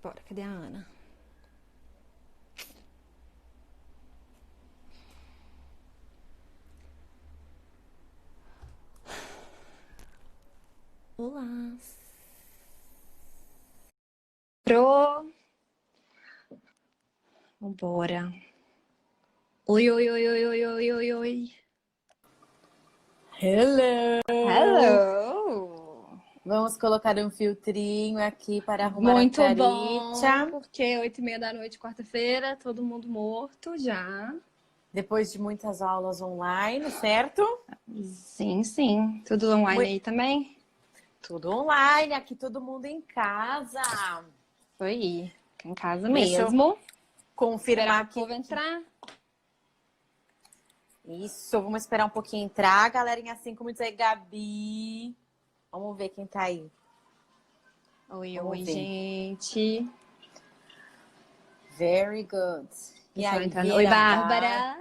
Bora, cadê a Ana? Olá. Pro. Vambora. Oi, oi, oi, oi, oi, oi, oi, oi. Hello! Hello! Vamos colocar um filtrinho aqui para arrumar a Muito bom, carita. porque 8h30 da noite, quarta-feira, todo mundo morto já. Depois de muitas aulas online, certo? Sim, sim. Tudo online aí também? Tudo online, aqui todo mundo em casa. Tô aí, em casa Deixa eu mesmo. confirmar Esperar o aqui. povo entrar. Isso, vamos esperar um pouquinho entrar. Galerinha, assim como diz aí, Gabi. Vamos ver quem tá aí. Oi, Vamos oi, ver. gente. Very good. E Pessoal aí, entrando. Oi, Bárbara.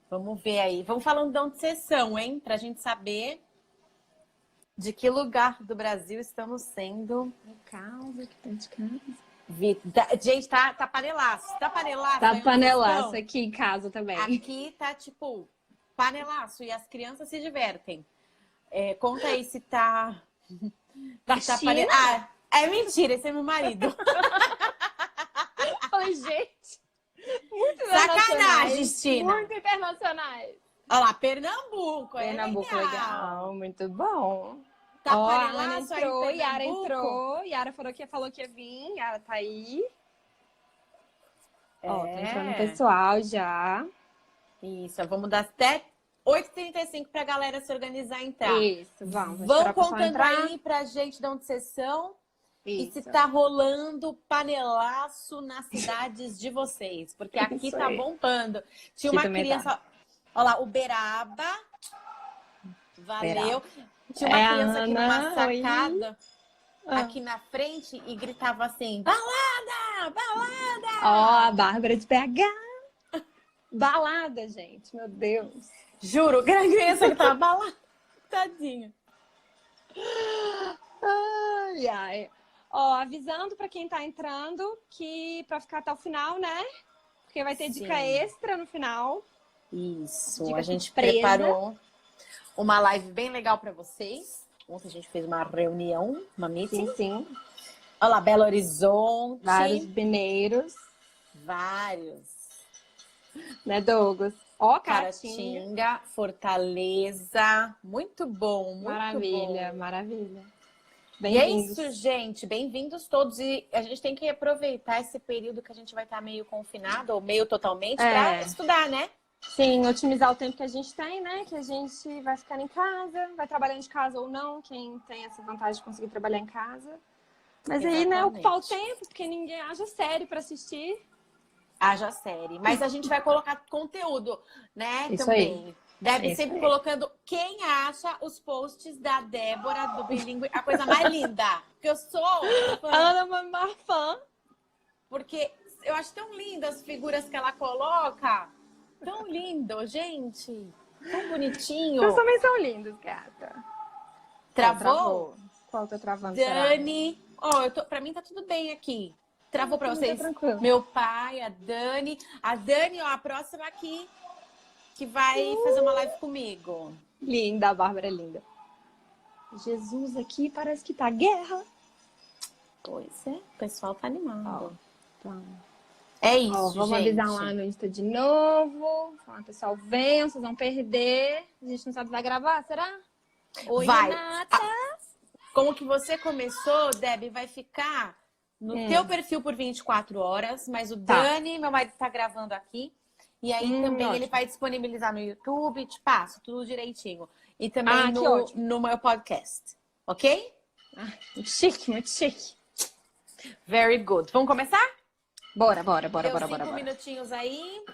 Vamos ver aí. Vamos falando de onde vocês são, hein? Pra gente saber de que lugar do Brasil estamos sendo. Calma, que tá de casa. Gente, tá panelaço. Tá panelaço Tá aí onde vocês panelaço estão? aqui em casa também. Aqui tá tipo panelaço e as crianças se divertem. Conta aí se tá. Tá China? Ah, é mentira, esse é meu marido. Oi, gente. Muito Sacanagem, internacionais. China. Muito internacionais. Olha lá, Pernambuco. Pernambuco, legal. Muito bom. Tá Ó, a Ana panelaço aí em entrou, Yara Pernambuco? entrou. Yara falou que ia vir. Yara tá aí. Ó, tá entrando o pessoal já. Isso, vamos dar até 8h35 pra galera se organizar e entrar. Isso, vamos Vão esperar o pessoal contando entrar. aí pra gente de onde vocês são. E se Isso. tá rolando panelaço nas cidades de vocês. Porque aqui Isso tá aí. bombando. Tinha Aqui uma também criança. tá. Olha lá, Uberaba. Valeu. Tinha uma É a criança aqui numa Ana, sacada, oi. aqui na frente, e gritava assim: balada! Balada! Ó, a Bárbara de PH. Balada, gente. Meu Deus. Juro, criança que tava balada. Tadinha. Ai, ai. Ó, avisando pra quem tá entrando que pra ficar até o final, né? Porque vai ter dica extra no final. Isso, Dica a gente surpresa. preparou uma live bem legal pra vocês. Ontem a gente fez uma reunião, uma meeting. Sim. Olha lá, Belo Horizonte. Vários mineiros. Vários. Né, Douglas? Ó, Caratinga, Fortaleza. Muito bom, muito maravilha, bom. Maravilha. E é isso, gente. Bem-vindos todos. E a gente tem que aproveitar esse período que a gente vai estar meio confinado, ou meio totalmente, para estudar, né? Sim, otimizar o tempo que a gente tem, né? Que a gente vai ficar em casa, vai trabalhando de casa ou não, quem tem essa vantagem de conseguir trabalhar em casa. Mas aí, né, ocupar o tempo, porque ninguém haja série para assistir. Haja série. Mas a gente vai colocar conteúdo, né? Isso também. Aí. Deve sempre colocando quem acha os posts da Débora do Bilíngue a coisa mais linda. Porque eu sou fã. Ana fã. Porque eu acho tão lindas as figuras que ela coloca. Tão lindo, gente. Tão bonitinho. Vocês também são lindos, gata. Travou? Qual tá travando? Dani. Pra mim tá tudo bem aqui. Travou pra vocês? Tranquilo. Meu pai, a Dani. A Dani, ó, a próxima aqui que vai fazer uma live comigo. Linda, a Bárbara é linda. Jesus, aqui parece que tá guerra. Pois é, o pessoal tá animado. Tá. É isso, vamos gente. avisar lá no Insta de novo. Falar, pessoal, venham, vocês vão perder. A gente não sabe se vai gravar, será? Oi, vai. Renata. Como que você começou, Debbie, vai ficar no teu perfil por 24 horas, mas o Dani, meu marido, tá gravando aqui. E aí também ele vai disponibilizar no YouTube, te passo tudo direitinho. E também no meu podcast. Ok? Muito chique, muito chique. Very good. Vamos começar? Bora. Deu 5 minutinhos aí.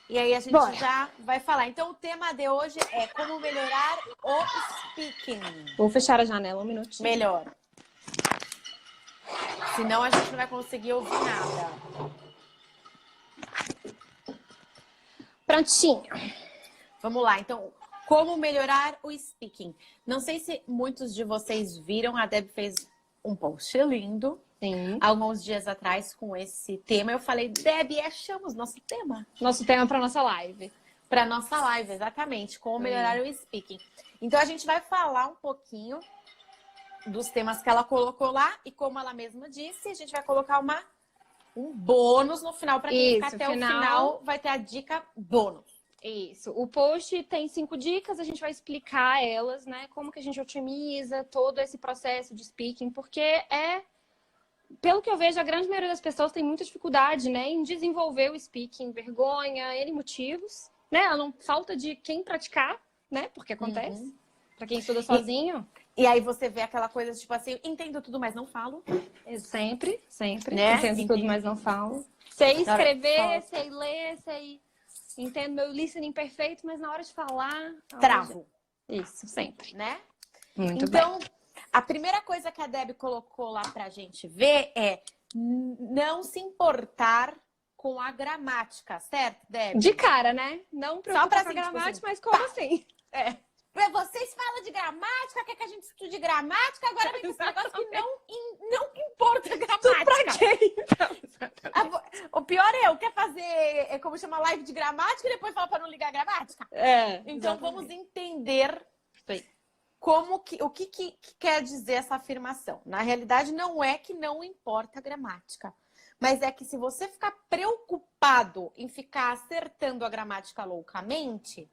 E aí a gente já vai falar. Então o tema de hoje é como melhorar o speaking. Vou fechar a janela um minutinho. Melhor. Senão a gente não vai conseguir ouvir nada. Prontinho. Vamos lá, então, como melhorar o speaking? Não sei se muitos de vocês viram, a Deb fez um post lindo. Sim. Alguns dias atrás com esse tema. Eu falei, Debbie, achamos nosso tema. Nosso tema para nossa live. Para nossa live, exatamente. Como melhorar o speaking. Então, a gente vai falar um pouquinho dos temas que ela colocou lá. E como ela mesma disse, a gente vai colocar um bônus no final. Para quem ficar até o final, vai ter a dica bônus. Isso. O post tem 5 dicas, a gente vai explicar elas, né? Como que a gente otimiza todo esse processo de speaking, porque pelo que eu vejo, a grande maioria das pessoas tem muita dificuldade, né, em desenvolver o speaking, vergonha, N motivos, né? Não falta de quem praticar, né? Porque acontece. Para quem estuda sozinho. E aí você vê aquela coisa, tipo assim, entendo tudo, mas não falo. Sempre. Né? Entendo tudo, mas não falo. Sei escrever, sei ler, entendo meu listening perfeito, mas na hora de falar... Travo. Isso, sempre. Né? Muito então, bem. A primeira coisa que a Debbie colocou lá pra gente ver é não se importar com a gramática, certo, Debbie? De cara, né? Não preocupar com a gramática, tipo assim, mas como assim? Vocês falam de gramática, quer que a gente estude gramática, agora vem esse negócio que não importa a gramática. Pra quê, então? O pior quer fazer, como chama, live de gramática e depois fala pra não ligar a gramática? Então vamos entender o que quer dizer essa afirmação. Na realidade, não é que não importa a gramática, mas é que se você ficar preocupado em ficar acertando a gramática loucamente,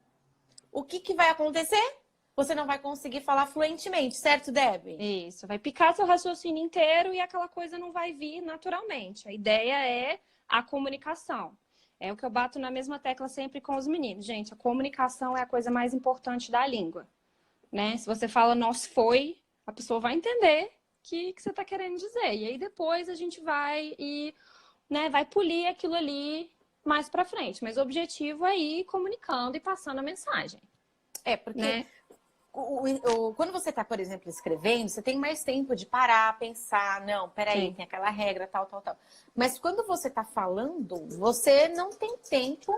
o que vai acontecer? Você não vai conseguir falar fluentemente, certo, Debbie? Isso, vai picar seu raciocínio inteiro e aquela coisa não vai vir naturalmente. A ideia é a comunicação. É o que eu bato na mesma tecla sempre com os meninos. Gente, a comunicação é a coisa mais importante da língua. Né? Se você fala nós foi, a pessoa vai entender o que você está querendo dizer. E aí depois a gente vai vai polir aquilo ali mais para frente. Mas o objetivo é ir comunicando e passando a mensagem. Porque né? Quando você está, por exemplo, escrevendo, você tem mais tempo de parar, pensar, não, peraí, tem aquela regra, tal. Mas quando você está falando, você não tem tempo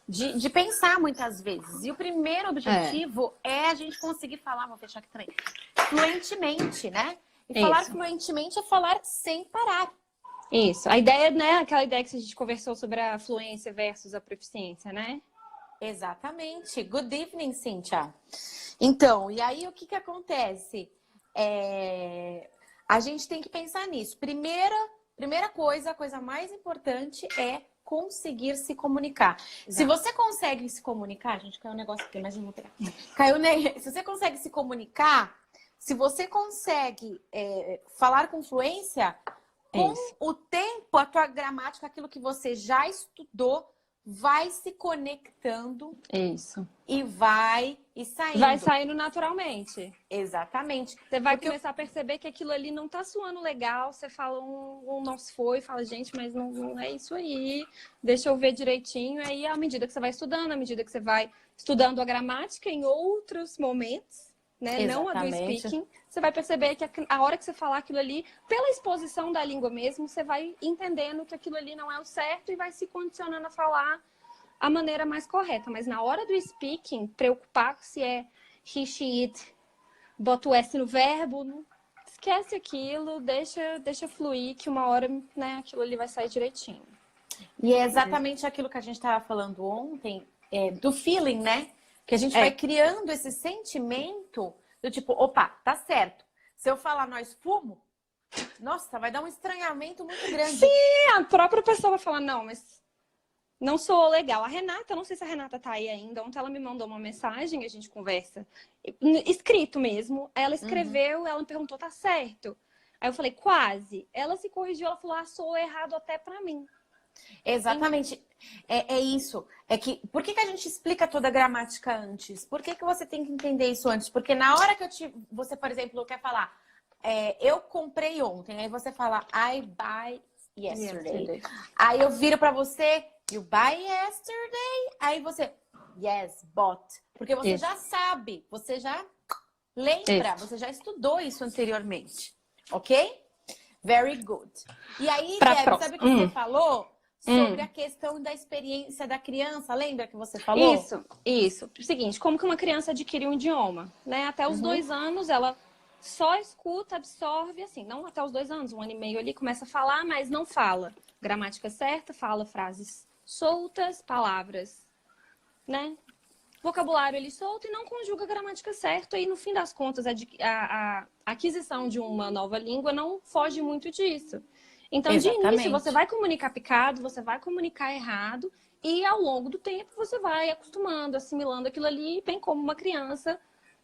de pensar muitas vezes. E o primeiro objetivo é a gente conseguir falar, vou fechar aqui também, fluentemente, né? E falar fluentemente é falar sem parar. Isso. A ideia, né? Aquela ideia que a gente conversou sobre a fluência versus a proficiência, né? Exatamente. Good evening, Cíntia. Então, e aí o que acontece? A gente tem que pensar nisso. Primeira coisa, a coisa mais importante é conseguir se comunicar. Exato. Se você consegue se comunicar, gente, caiu um negócio aqui, mas eu vou pegar. Se você consegue se comunicar, se você consegue falar com fluência, com o tempo, a tua gramática, aquilo que você já estudou, vai se conectando. E vai saindo. Vai saindo naturalmente. Exatamente. Você vai começar a perceber que aquilo ali não tá soando legal. Você fala nosso foi, fala, gente, mas não é isso aí. Deixa eu ver direitinho. Aí, à medida que você vai estudando, à medida que você vai estudando a gramática em outros momentos, né? Não a do speaking, você vai perceber que a hora que você falar aquilo ali, pela exposição da língua mesmo, você vai entendendo que aquilo ali não é o certo e vai se condicionando a falar a maneira mais correta. Mas na hora do speaking, preocupar se é he, she, it, bota o S no verbo, esquece aquilo, deixa fluir, que uma hora, né, aquilo ali vai sair direitinho. E é exatamente aquilo que a gente estava falando ontem, do feeling, né? Que a gente vai criando esse sentimento do tipo, opa, tá certo. Se eu falar nós fumo, nossa, vai dar um estranhamento muito grande. Sim, a própria pessoa vai falar, não, mas não sou legal. A Renata, não sei se a Renata tá aí ainda, ontem ela me mandou uma mensagem, a gente conversa, escrito mesmo. Ela escreveu, ela me perguntou, tá certo? Aí eu falei, quase. Ela se corrigiu, ela falou, sou errado até pra mim. Exatamente. É isso. É que, por que a gente explica toda a gramática antes? Por que você tem que entender isso antes? Porque na hora que você, por exemplo, quer falar, eu comprei ontem, aí você fala, I buy yesterday. Aí eu viro pra você, you buy yesterday? Aí você, yes, bought. Porque você já sabe, você já lembra, você já estudou isso anteriormente. Ok? Very good. E aí, Debbie, sabe o que você falou? Sobre a questão da experiência da criança, lembra que você falou? Isso. O seguinte, como que uma criança adquire um idioma? Né? Até os 2 anos, ela só escuta, absorve, assim, não até os 2 anos, 1 ano e meio ali, começa a falar, mas não fala gramática certa, fala frases soltas, palavras, né? Vocabulário ele solto e não conjuga a gramática certa. E no fim das contas, a aquisição de uma nova língua não foge muito disso. Então, de início, você vai comunicar picado, você vai comunicar errado, e ao longo do tempo você vai acostumando, assimilando aquilo ali, bem como uma criança,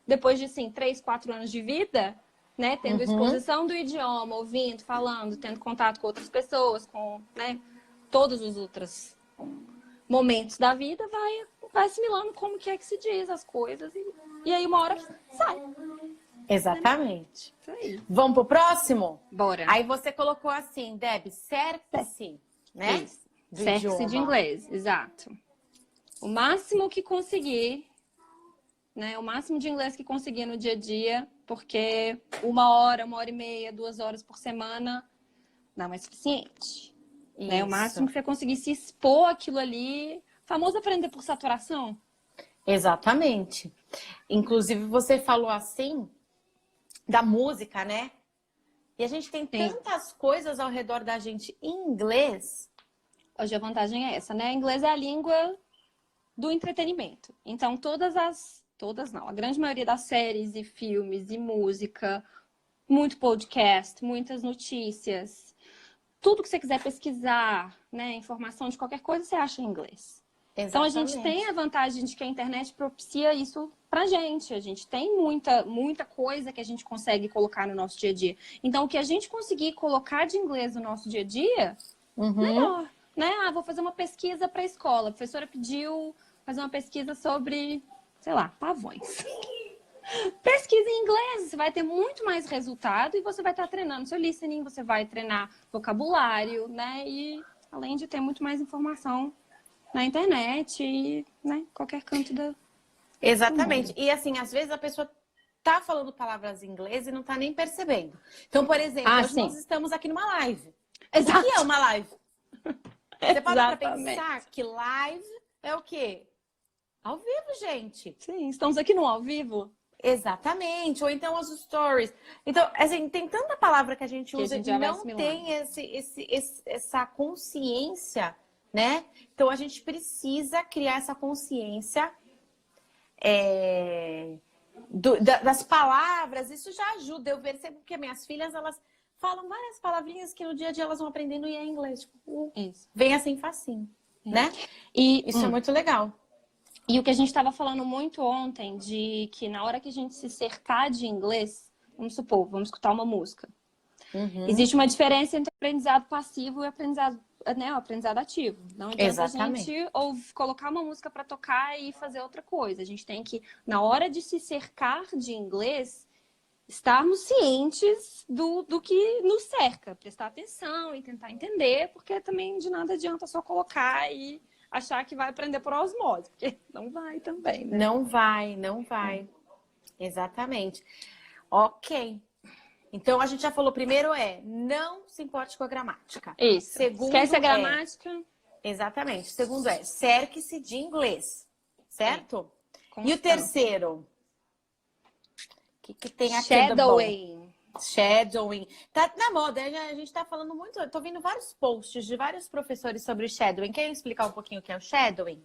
depois de, assim, 3, 4 anos de vida, né, tendo exposição do idioma, ouvindo, falando, tendo contato com outras pessoas, com, né, todos os outros momentos da vida, vai assimilando como que é que se diz as coisas, e aí uma hora sai. Exatamente. Isso aí. Vamos pro próximo? Bora. Aí você colocou assim, Deb, cerque-se, né? Cerque-se de inglês, exato. O máximo que conseguir, né? O máximo de inglês que conseguir no dia a dia, porque 1 hora, 1 hora e meia, 2 horas por semana não é suficiente. Né? O máximo que você conseguir se expor aquilo ali, famoso aprender por saturação. Exatamente. Inclusive, você falou assim da música, né? E a gente tem tantas coisas ao redor da gente em inglês. Hoje a vantagem é essa, né? Inglês é a língua do entretenimento. Então, todas não, a grande maioria das séries e filmes e música, muito podcast, muitas notícias, tudo que você quiser pesquisar, né? Informação de qualquer coisa, você acha em inglês. Exatamente. Então, a gente tem a vantagem de que a internet propicia isso pra gente. A gente tem muita coisa que a gente consegue colocar no nosso dia a dia. Então, o que a gente conseguir colocar de inglês no nosso dia a dia, melhor. Né? Ah, vou fazer uma pesquisa pra escola. A professora pediu fazer uma pesquisa sobre, sei lá, pavões. Pesquisa em inglês, você vai ter muito mais resultado e você vai estar treinando seu listening, você vai treinar vocabulário, né? E além de ter muito mais informação na internet e, né, qualquer canto da... Exatamente. E assim, às vezes a pessoa tá falando palavras em inglês e não tá nem percebendo. Então, por exemplo, hoje nós estamos aqui numa live. Exato. O que é uma live? Você para pra pensar que live é o quê? Ao vivo, gente. Sim, estamos aqui no ao vivo. Exatamente. Ou então as stories. Então, assim, tem tanta palavra que a gente usa e não tem essa consciência, né? Então, a gente precisa criar essa consciência das palavras. Isso já ajuda. Eu percebo que minhas filhas, elas falam várias palavrinhas que no dia a dia elas vão aprendendo e é em inglês. Tipo, vem assim facinho, né? E isso é muito legal. E o que a gente estava falando muito ontem, de que na hora que a gente se cercar de inglês, vamos supor, vamos escutar uma música. Existe uma diferença entre aprendizado passivo e aprendizado, né, o aprendizado ativo. Não adianta a gente colocar uma música para tocar e fazer outra coisa. A gente tem que, na hora de se cercar de inglês, estarmos cientes do que nos cerca. Prestar atenção e tentar entender, porque também de nada adianta só colocar e achar que vai aprender por osmose, porque não vai também, né? Não vai. Exatamente. Ok. Então, a gente já falou, primeiro não se importe com a gramática. Isso. Segundo esquece a gramática. Exatamente. Segundo cerque-se de inglês. Certo? E o terceiro? O que tem aqui? Shadowing. Tá na moda, a gente tá falando muito. Eu tô vendo vários posts de vários professores sobre shadowing. Quer explicar um pouquinho o que é o shadowing?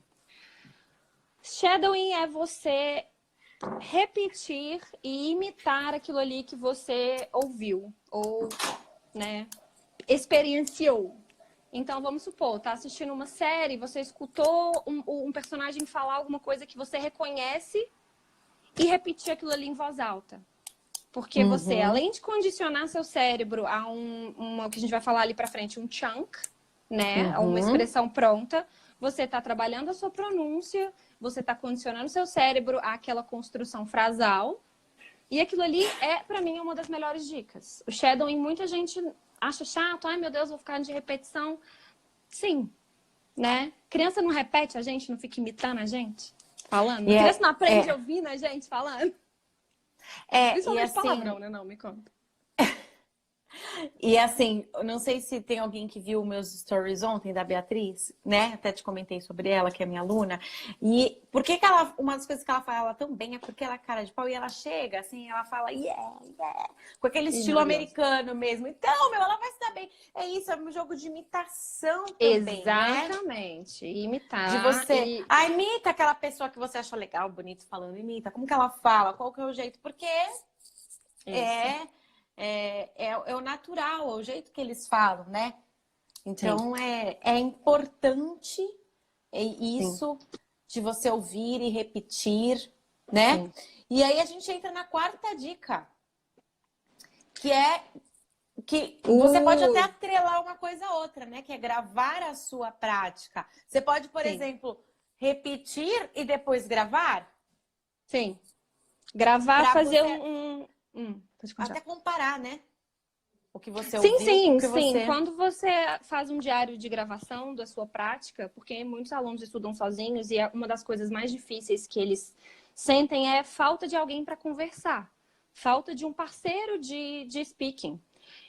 Shadowing é você repetir e imitar aquilo ali que você ouviu ou, né, experienciou. Então, vamos supor, tá assistindo uma série, você escutou um personagem falar alguma coisa que você reconhece e repetir aquilo ali em voz alta. Porque você, além de condicionar seu cérebro a uma que a gente vai falar ali pra frente, um chunk, né? Uma expressão pronta, você tá trabalhando a sua pronúncia, você tá condicionando seu cérebro àquela construção frasal. E aquilo ali pra mim, uma das melhores dicas. O shadowing, muita gente acha chato, ai meu Deus, vou ficar de repetição. Sim, né? Criança não repete a gente, não fica imitando a gente falando. Criança não aprende ouvindo a gente falando. Principalmente e assim, palavrão, né? Não, me conta. E assim, eu não sei se tem alguém que viu meus stories ontem da Beatriz, né? Até te comentei sobre ela, que é minha aluna. E por que que ela, uma das coisas que ela fala tão bem é porque ela é cara de pau e ela chega assim, ela fala yeah, yeah, com aquele estilo americano mesmo. Então, meu, ela vai se dar bem. É isso, é um jogo de imitação também, né? Exatamente. Imitar. De você. Ah, imita aquela pessoa que você achou legal, bonito falando, imita. Como que ela fala? Qual que é o jeito? Porque é o natural, é o jeito que eles falam, né? Então é importante isso de você ouvir e repetir, né? Sim. E aí a gente entra na quarta dica, que é que você pode até atrelar uma coisa a outra, né? Que é gravar a sua prática. Você pode, por exemplo, repetir e depois gravar? Sim. Gravar, fazer até comparar, né? O que você ouviu. Sim. Quando você faz um diário de gravação da sua prática, porque muitos alunos estudam sozinhos e uma das coisas mais difíceis que eles sentem é falta de alguém para conversar. Falta de um parceiro de speaking.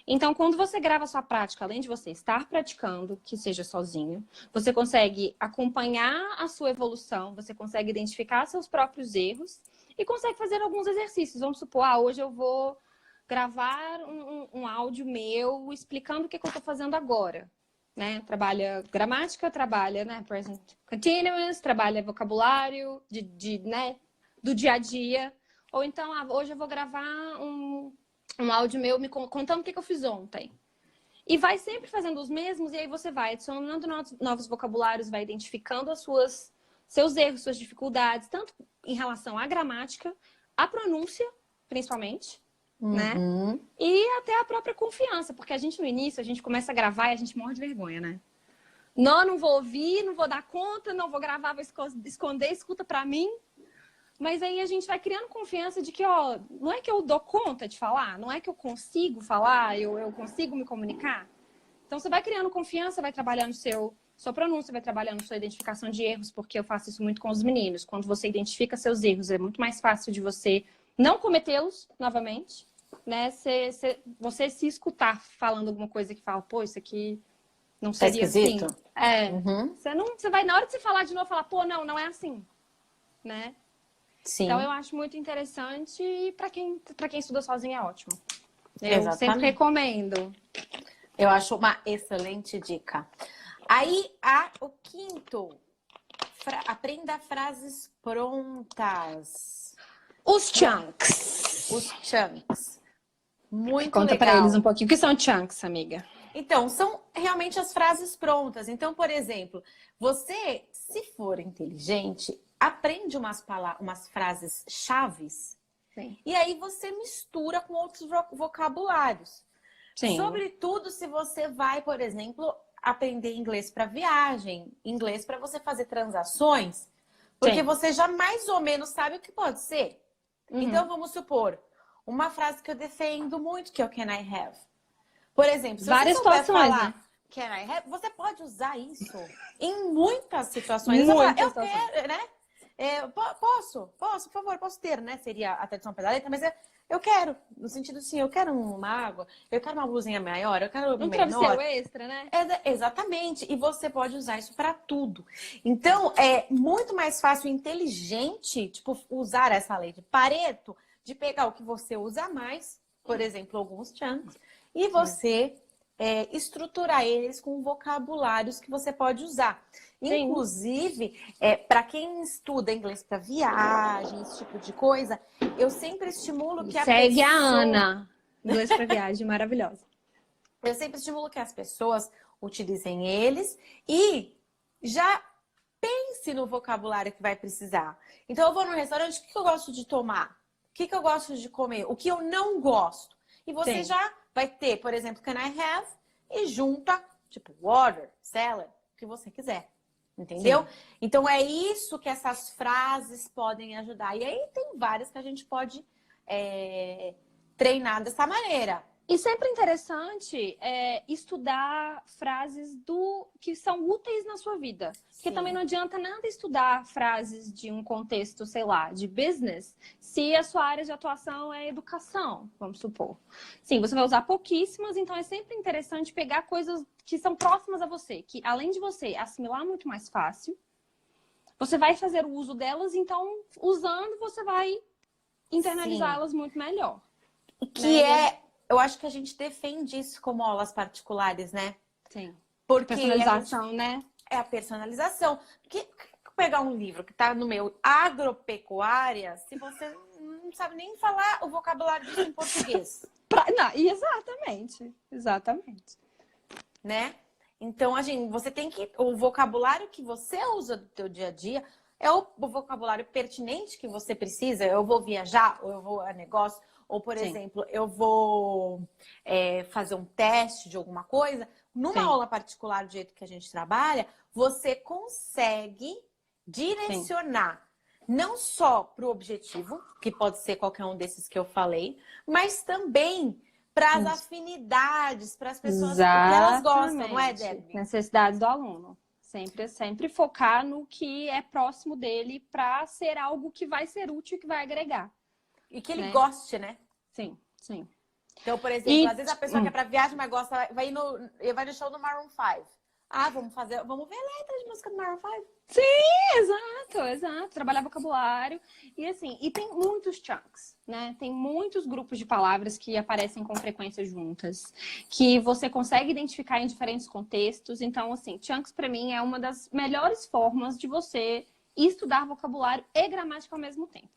Então, quando você grava a sua prática, além de você estar praticando, que seja sozinho, você consegue acompanhar a sua evolução, você consegue identificar seus próprios erros e consegue fazer alguns exercícios. Vamos supor, hoje eu vou gravar um áudio meu explicando o que eu estou fazendo agora. Né? Trabalha gramática, trabalha present continuous, trabalha vocabulário né? Do dia a dia. Ou então, hoje eu vou gravar um áudio meu me contando o que eu fiz ontem. E vai sempre fazendo os mesmos, e aí você vai adicionando novos vocabulários, vai identificando seus erros, suas dificuldades, tanto em relação à gramática, à pronúncia, principalmente, né? E até a própria confiança, porque a gente no início, a gente começa a gravar e a gente morre de vergonha, né? Não vou ouvir, não vou dar conta, não vou gravar, vou esconder, escuta pra mim. Mas aí a gente vai criando confiança de que, não é que eu dou conta de falar, não é que eu consigo falar, eu consigo me comunicar. Então você vai criando confiança, vai trabalhando sua pronúncia, vai trabalhando sua identificação de erros, porque eu faço isso muito com os meninos. Quando você identifica seus erros, é muito mais fácil de você não cometê-los novamente, né? Você se escutar falando alguma coisa que fala, pô, isso aqui não seria assim. Você vai, na hora de você falar de novo, falar, pô, não é assim, né? Sim. Então, eu acho muito interessante e para quem estuda sozinho é ótimo. Eu sempre recomendo. Eu acho uma excelente dica. Aí, o quinto. Aprenda frases prontas. Os chunks. Muito Conta legal. para eles um pouquinho. O que são chunks, amiga? Então, são realmente as frases prontas. Então, por exemplo, você, se for inteligente, aprende umas frases chaves. Sim. E aí você mistura com outros vocabulários. Sim. Sobretudo se você vai, por exemplo, aprender inglês para viagem, inglês para você fazer transações, porque você já mais ou menos sabe o que pode ser. Então, vamos supor, uma frase que eu defendo muito, que é o can I have? Por exemplo, se várias você souber situações, falar, né? can I have? Você pode usar isso em muitas situações. Muitas situações. Quero, né? Posso, por favor, posso ter, né? Seria a tradução pedaleta, mas eu quero, no sentido assim, eu quero uma água, eu quero uma blusinha maior, eu quero um travesseiro extra, né? Exatamente, e você pode usar isso para tudo. Então, é muito mais fácil e inteligente, tipo, usar essa lei de Pareto, de pegar o que você usa mais, por exemplo, alguns chunks, e você estruturar eles com vocabulários que você pode usar. Sim. Inclusive, para quem estuda inglês para viagem, esse tipo de coisa, eu sempre estimulo que a pessoa... Segue a Ana, inglês para viagem, maravilhosa. Eu sempre estimulo que as pessoas utilizem eles e já pense no vocabulário que vai precisar. Então, eu vou no restaurante, o que eu gosto de tomar? O que eu gosto de comer? O que eu não gosto? E você já vai ter, por exemplo, can I have? E junta, tipo, water, salad, o que você quiser. Entendeu? Sim. Então, é isso que essas frases podem ajudar. E aí, tem várias que a gente pode treinar dessa maneira. E sempre interessante estudar frases que são úteis na sua vida. Porque Sim. também não adianta nada estudar frases de um contexto, sei lá, de business, se a sua área de atuação é educação, vamos supor. Sim, você vai usar pouquíssimas, então é sempre interessante pegar coisas que são próximas a você, que além de você assimilar muito mais fácil, você vai fazer o uso delas, então, usando, você vai internalizá-las muito melhor. Que é, eu acho que a gente defende isso como aulas particulares, né? Sim. Porque Personalização, né? É a personalização. Porque pegar um livro que tá no meu agropecuária, se você não sabe nem falar o vocabulário disso em português. Não, exatamente. Né? Então, você tem que... O vocabulário que você usa do teu dia a dia é o vocabulário pertinente que você precisa. Eu vou viajar, ou eu vou a negócio, ou, por exemplo, eu vou fazer um teste de alguma coisa. Numa aula particular, do jeito que a gente trabalha, você consegue direcionar não só para o objetivo, que pode ser qualquer um desses que eu falei, mas também para as afinidades, para as pessoas que elas gostam, não é, Debbie? Necessidades do aluno. Sempre focar no que é próximo dele para ser algo que vai ser útil e que vai agregar. E que ele goste, né? Sim, sim. Então, por exemplo, às vezes a pessoa quer para viagem, mas gosta, vai no show do Maroon 5. Ah, vamos ver a letra de música do Maroon 5. Sim, exato. Trabalhar vocabulário. E assim, e tem muitos chunks, né? Tem muitos grupos de palavras que aparecem com frequência juntas, que você consegue identificar em diferentes contextos. Então, assim, chunks para mim é uma das melhores formas de você estudar vocabulário e gramática ao mesmo tempo.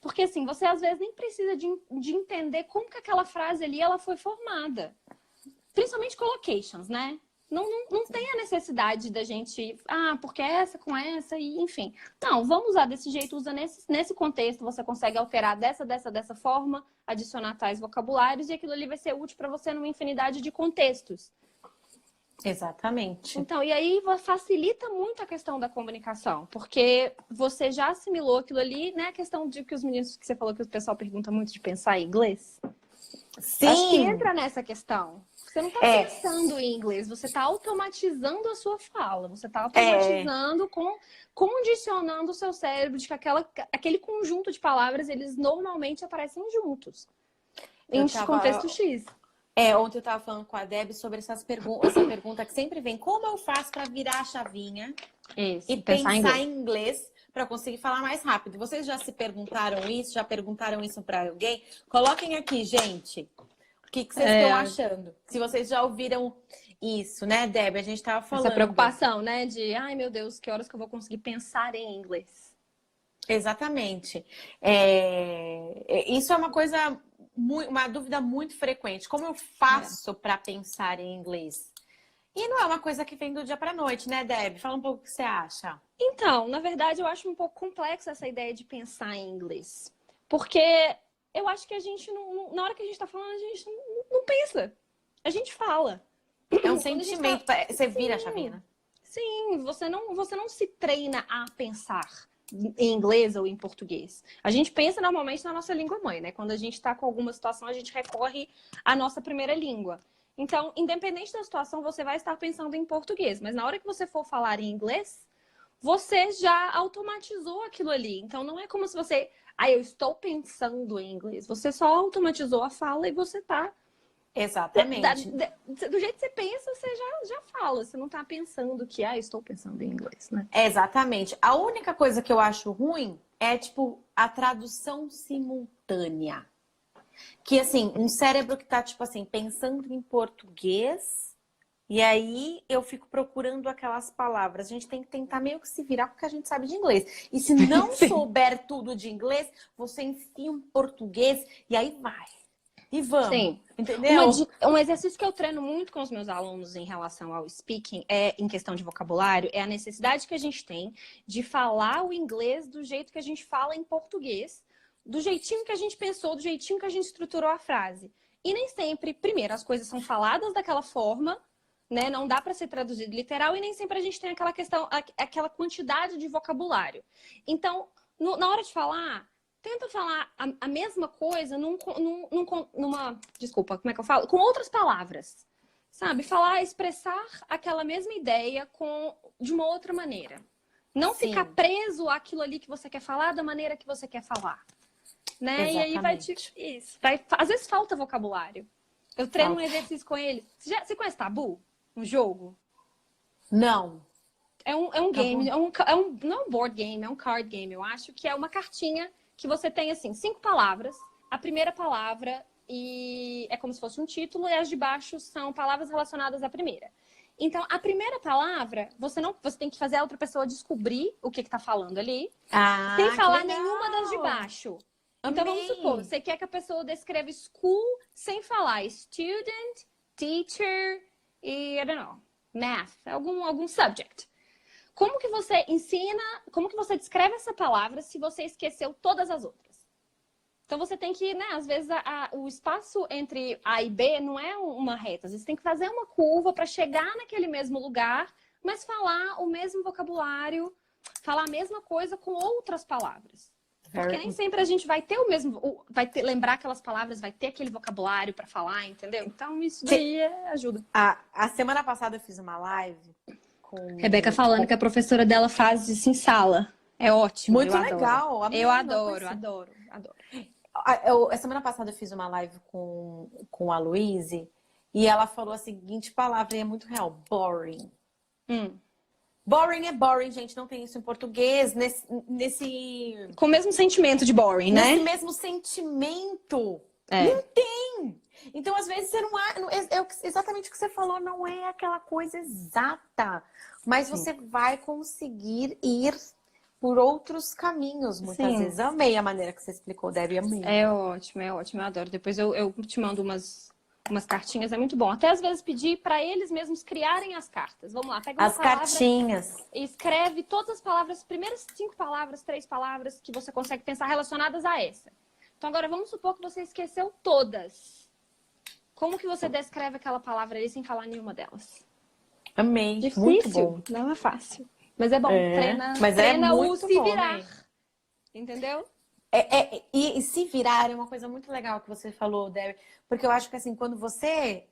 Porque assim, você às vezes nem precisa de entender como que aquela frase ali ela foi formada. Principalmente collocations, né? Não tem a necessidade da gente, porque essa com essa, e enfim. Não, vamos usar desse jeito, usa nesse contexto, você consegue alterar dessa forma, adicionar tais vocabulários, e aquilo ali vai ser útil para você numa infinidade de contextos. Exatamente. Então, e aí facilita muito a questão da comunicação, porque você já assimilou aquilo ali, né? A questão de que os meninos, que você falou que o pessoal pergunta muito de pensar em inglês. Sim! Acho que entra nessa questão. Você não está pensando em inglês, você está automatizando a sua fala. Você está automatizando, condicionando o seu cérebro de que aquele conjunto de palavras, eles normalmente aparecem juntos. Em contexto X. Ontem eu estava falando com a Deb sobre essa pergunta que sempre vem. Como eu faço para virar a chavinha e pensar em inglês para conseguir falar mais rápido? Vocês já se perguntaram isso? Já perguntaram isso para alguém? Coloquem aqui, gente. O que vocês estão achando? Se vocês já ouviram isso, né, Deb? A gente estava falando. Essa preocupação, né? De, ai meu Deus, que horas que eu vou conseguir pensar em inglês? Exatamente. Isso é uma coisa, uma dúvida muito frequente. Como eu faço para pensar em inglês? E não é uma coisa que vem do dia para a noite, né, Deb? Fala um pouco o que você acha. Então, na verdade, eu acho um pouco complexa essa ideia de pensar em inglês. Porque eu acho que a gente, na hora que a gente está falando, a gente não pensa. A gente fala. É um sentimento. Você vira a chavinha, né? Sim, você não se treina a pensar em inglês ou em português. A gente pensa normalmente na nossa língua mãe, né? Quando a gente está com alguma situação, a gente recorre à nossa primeira língua. Então, independente da situação, você vai estar pensando em português. Mas na hora que você for falar em inglês, você já automatizou aquilo ali. Então, não é como se você... eu estou pensando em inglês. Você só automatizou a fala e você tá... Exatamente. Do jeito que você pensa, você já fala. Você não tá pensando que, estou pensando em inglês, né? Exatamente. A única coisa que eu acho ruim é, a tradução simultânea. Que, assim, um cérebro que tá, pensando em português, e aí eu fico procurando aquelas palavras. A gente tem que tentar meio que se virar porque a gente sabe de inglês. E se não souber tudo de inglês, você enfia um português e aí vai. E vamos. Sim. Entendeu? Um exercício que eu treino muito com os meus alunos em relação ao speaking, em questão de vocabulário, é a necessidade que a gente tem de falar o inglês do jeito que a gente fala em português, do jeitinho que a gente pensou, do jeitinho que a gente estruturou a frase. E nem sempre, primeiro, as coisas são faladas daquela forma, né? Não dá para ser traduzido literal, e nem sempre a gente tem aquela questão, aquela quantidade de vocabulário. Então, na hora de falar, tenta falar a mesma coisa desculpa, como é que eu falo? Com outras palavras, sabe? Expressar aquela mesma ideia de uma outra maneira. Não Sim. ficar preso àquilo ali que você quer falar da maneira que você quer falar, né? Exatamente. E aí às vezes falta vocabulário. Eu treino um exercício com ele. Você conhece Tabu? Um jogo? Não. É um game, não é um board game, é um card game, eu acho, que é uma cartinha que você tem, assim, 5 palavras. A primeira palavra é como se fosse um título e as de baixo são palavras relacionadas à primeira. Então, a primeira palavra, você tem que fazer a outra pessoa descobrir o que tá falando ali, sem falar nenhuma das de baixo. Então, vamos supor, você quer que a pessoa descreva school sem falar student, teacher e, I don't know, math, algum subject. Como que você como que você descreve essa palavra se você esqueceu todas as outras? Então, você tem que, né, às vezes, o espaço entre A e B não é uma reta. Às vezes, você tem que fazer uma curva para chegar naquele mesmo lugar, mas falar o mesmo vocabulário, falar a mesma coisa com outras palavras. Porque nem sempre a gente vai ter lembrar aquelas palavras, vai ter aquele vocabulário para falar, entendeu? Então, isso daí ajuda. A semana passada eu fiz uma live com... Rebeca falando que a professora dela faz isso em sala. É ótimo. Muito legal. Eu adoro. A semana passada eu fiz uma live com a Luíse e ela falou a seguinte palavra, e é muito real: boring. Boring é boring, gente. Não tem isso em português. Com o mesmo sentimento de boring, né? Nesse mesmo sentimento. Não tem. Então, às vezes, você não é exatamente o que você falou, não é aquela coisa exata. Mas você vai conseguir ir por outros caminhos, muitas vezes. Eu amei a maneira que você explicou, Debbie. Amei. É ótimo, eu adoro. Depois eu te mando umas cartinhas, é muito bom. Até às vezes pedir para eles mesmos criarem as cartas. Vamos lá, pega uma palavra, cartinhas. E escreve todas as palavras, as primeiras 5 palavras, 3 palavras que você consegue pensar relacionadas a essa. Então agora vamos supor que você esqueceu todas. Como que você descreve aquela palavra ali sem falar nenhuma delas? Amei. Difícil, muito bom. Não é fácil. Mas é bom, treina o se virar. Né? Entendeu? E se virar é uma coisa muito legal que você falou, Debbie, porque eu acho que assim, quando você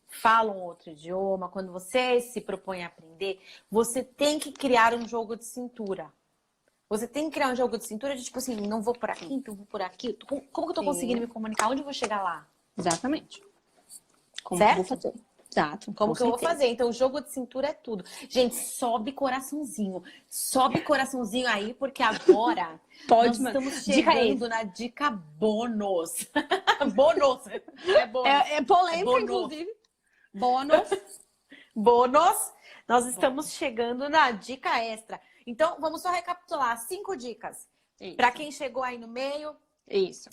fala um outro idioma, quando você se propõe a aprender, você tem que criar um jogo de cintura. Você tem que criar um jogo de cintura de tipo assim, não vou por aqui, então vou por aqui. Como que eu tô conseguindo me comunicar? Onde eu vou chegar lá? Exatamente. Como certo? Que eu vou fazer? Exato. Como que eu vou fazer? Então, o jogo de cintura é tudo. Gente, sobe coraçãozinho. Sobe coraçãozinho aí, porque agora nós estamos chegando na dica bônus. Bônus. É polêmica, inclusive. Bônus. Nós estamos chegando na dica extra. Então, vamos só recapitular. 5 dicas. Para quem chegou aí no meio. Isso.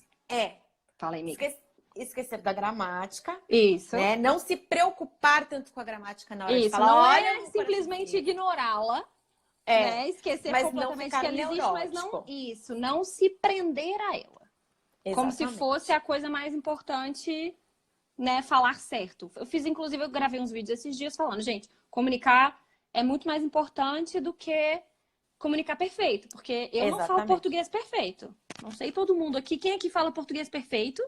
Fala aí, amiga. Esquecer da gramática. Isso. Né? Não se preocupar tanto com a gramática na hora de falar. Não é simplesmente ignorá-la. Né? Esquecer mas completamente não que ela existe, mas não se prender a ela. Exatamente. Como se fosse a coisa mais importante, né? Falar certo. Eu gravei uns vídeos esses dias falando, gente, comunicar é muito mais importante do que comunicar perfeito. Porque eu não falo português perfeito. Não sei todo mundo aqui. Quem aqui fala português perfeito?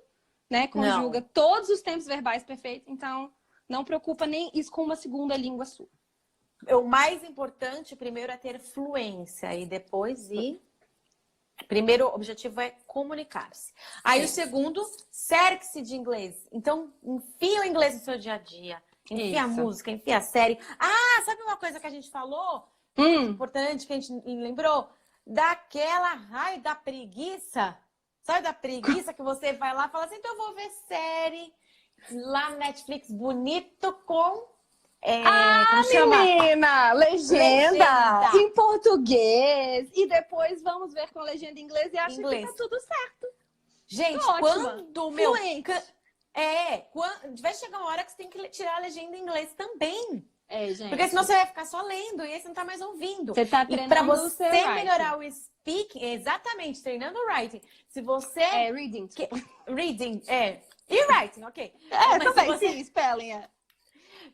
Né? Conjuga todos os tempos verbais perfeitos. Então, não preocupa nem isso com uma segunda língua sua. O mais importante, primeiro, é ter fluência. E depois primeiro objetivo é comunicar-se. Aí o segundo, cerque-se de inglês. Então, enfia o inglês no seu dia a dia. Enfia a música, enfia a série. Sabe uma coisa que a gente falou? Importante, que a gente lembrou? Daquela raio da preguiça. Sabe da preguiça que você vai lá e fala assim, então eu vou ver série lá no Netflix bonito com... menina! Legenda em português. E depois vamos ver com a legenda em inglês e acha que tá tudo certo. Gente, quando meu... vai chegar uma hora que você tem que tirar a legenda em inglês também. Gente. Porque senão você vai ficar só lendo e aí você não tá mais ouvindo. Você tá treinando e pra você melhorar o speaking, exatamente, treinando o writing. Se você... reading. Reading, E writing, ok. Também, sim, spelling,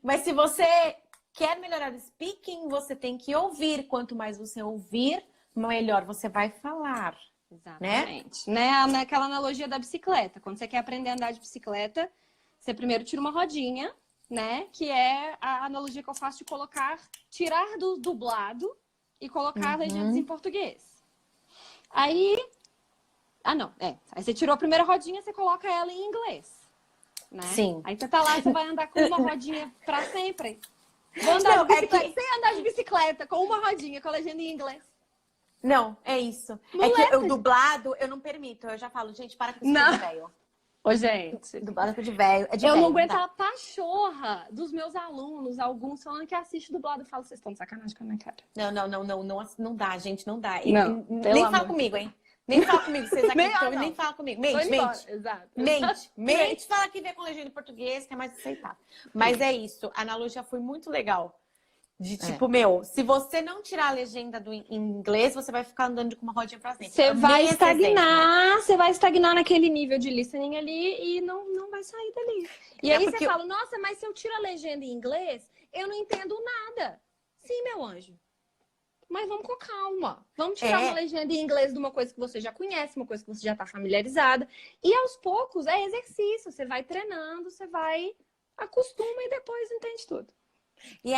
Mas se você quer melhorar o speaking, você tem que ouvir. Quanto mais você ouvir, melhor você vai falar. Exatamente. Né? Naquela analogia da bicicleta. Quando você quer aprender a andar de bicicleta, você primeiro tira uma rodinha, né? Que é a analogia que eu faço de tirar do dublado e colocar legendas em português. Aí... Aí você tirou a primeira rodinha, você coloca ela em inglês. Né? Sim. Aí você tá lá, você vai andar com uma rodinha pra sempre. Vou andar de bicicleta, sem andar de bicicleta, com uma rodinha, com a legenda em inglês. Não, é isso. Muleta, é que o dublado eu não permito. Eu já falo, gente, para com isso de velho. Ô, gente. Dublado é de velho. É de eu velho, não aguento a pachorra dos meus alunos, alguns falando que assiste dublado. Eu falo, vocês estão de sacanagem com a minha cara. Não dá, gente, não dá. Não, nem fala comigo, hein? Nem fala comigo, vocês aqui estão, nem fala comigo. Mente. Exato. Mente, fala que vê com legenda em português, que é mais aceitável. Mas é isso, a analogia foi muito legal. De tipo, se você não tirar a legenda em inglês, você vai ficar andando com uma rodinha pra sempre. Você vai estagnar naquele nível de listening ali e não vai sair dali. E aí você fala, nossa, mas se eu tiro a legenda em inglês, eu não entendo nada. Sim, meu anjo. Mas vamos com calma. Vamos tirar uma legenda em inglês de uma coisa que você já conhece, uma coisa que você já está familiarizada. E aos poucos é exercício. Você vai treinando, você vai acostuma e depois entende tudo.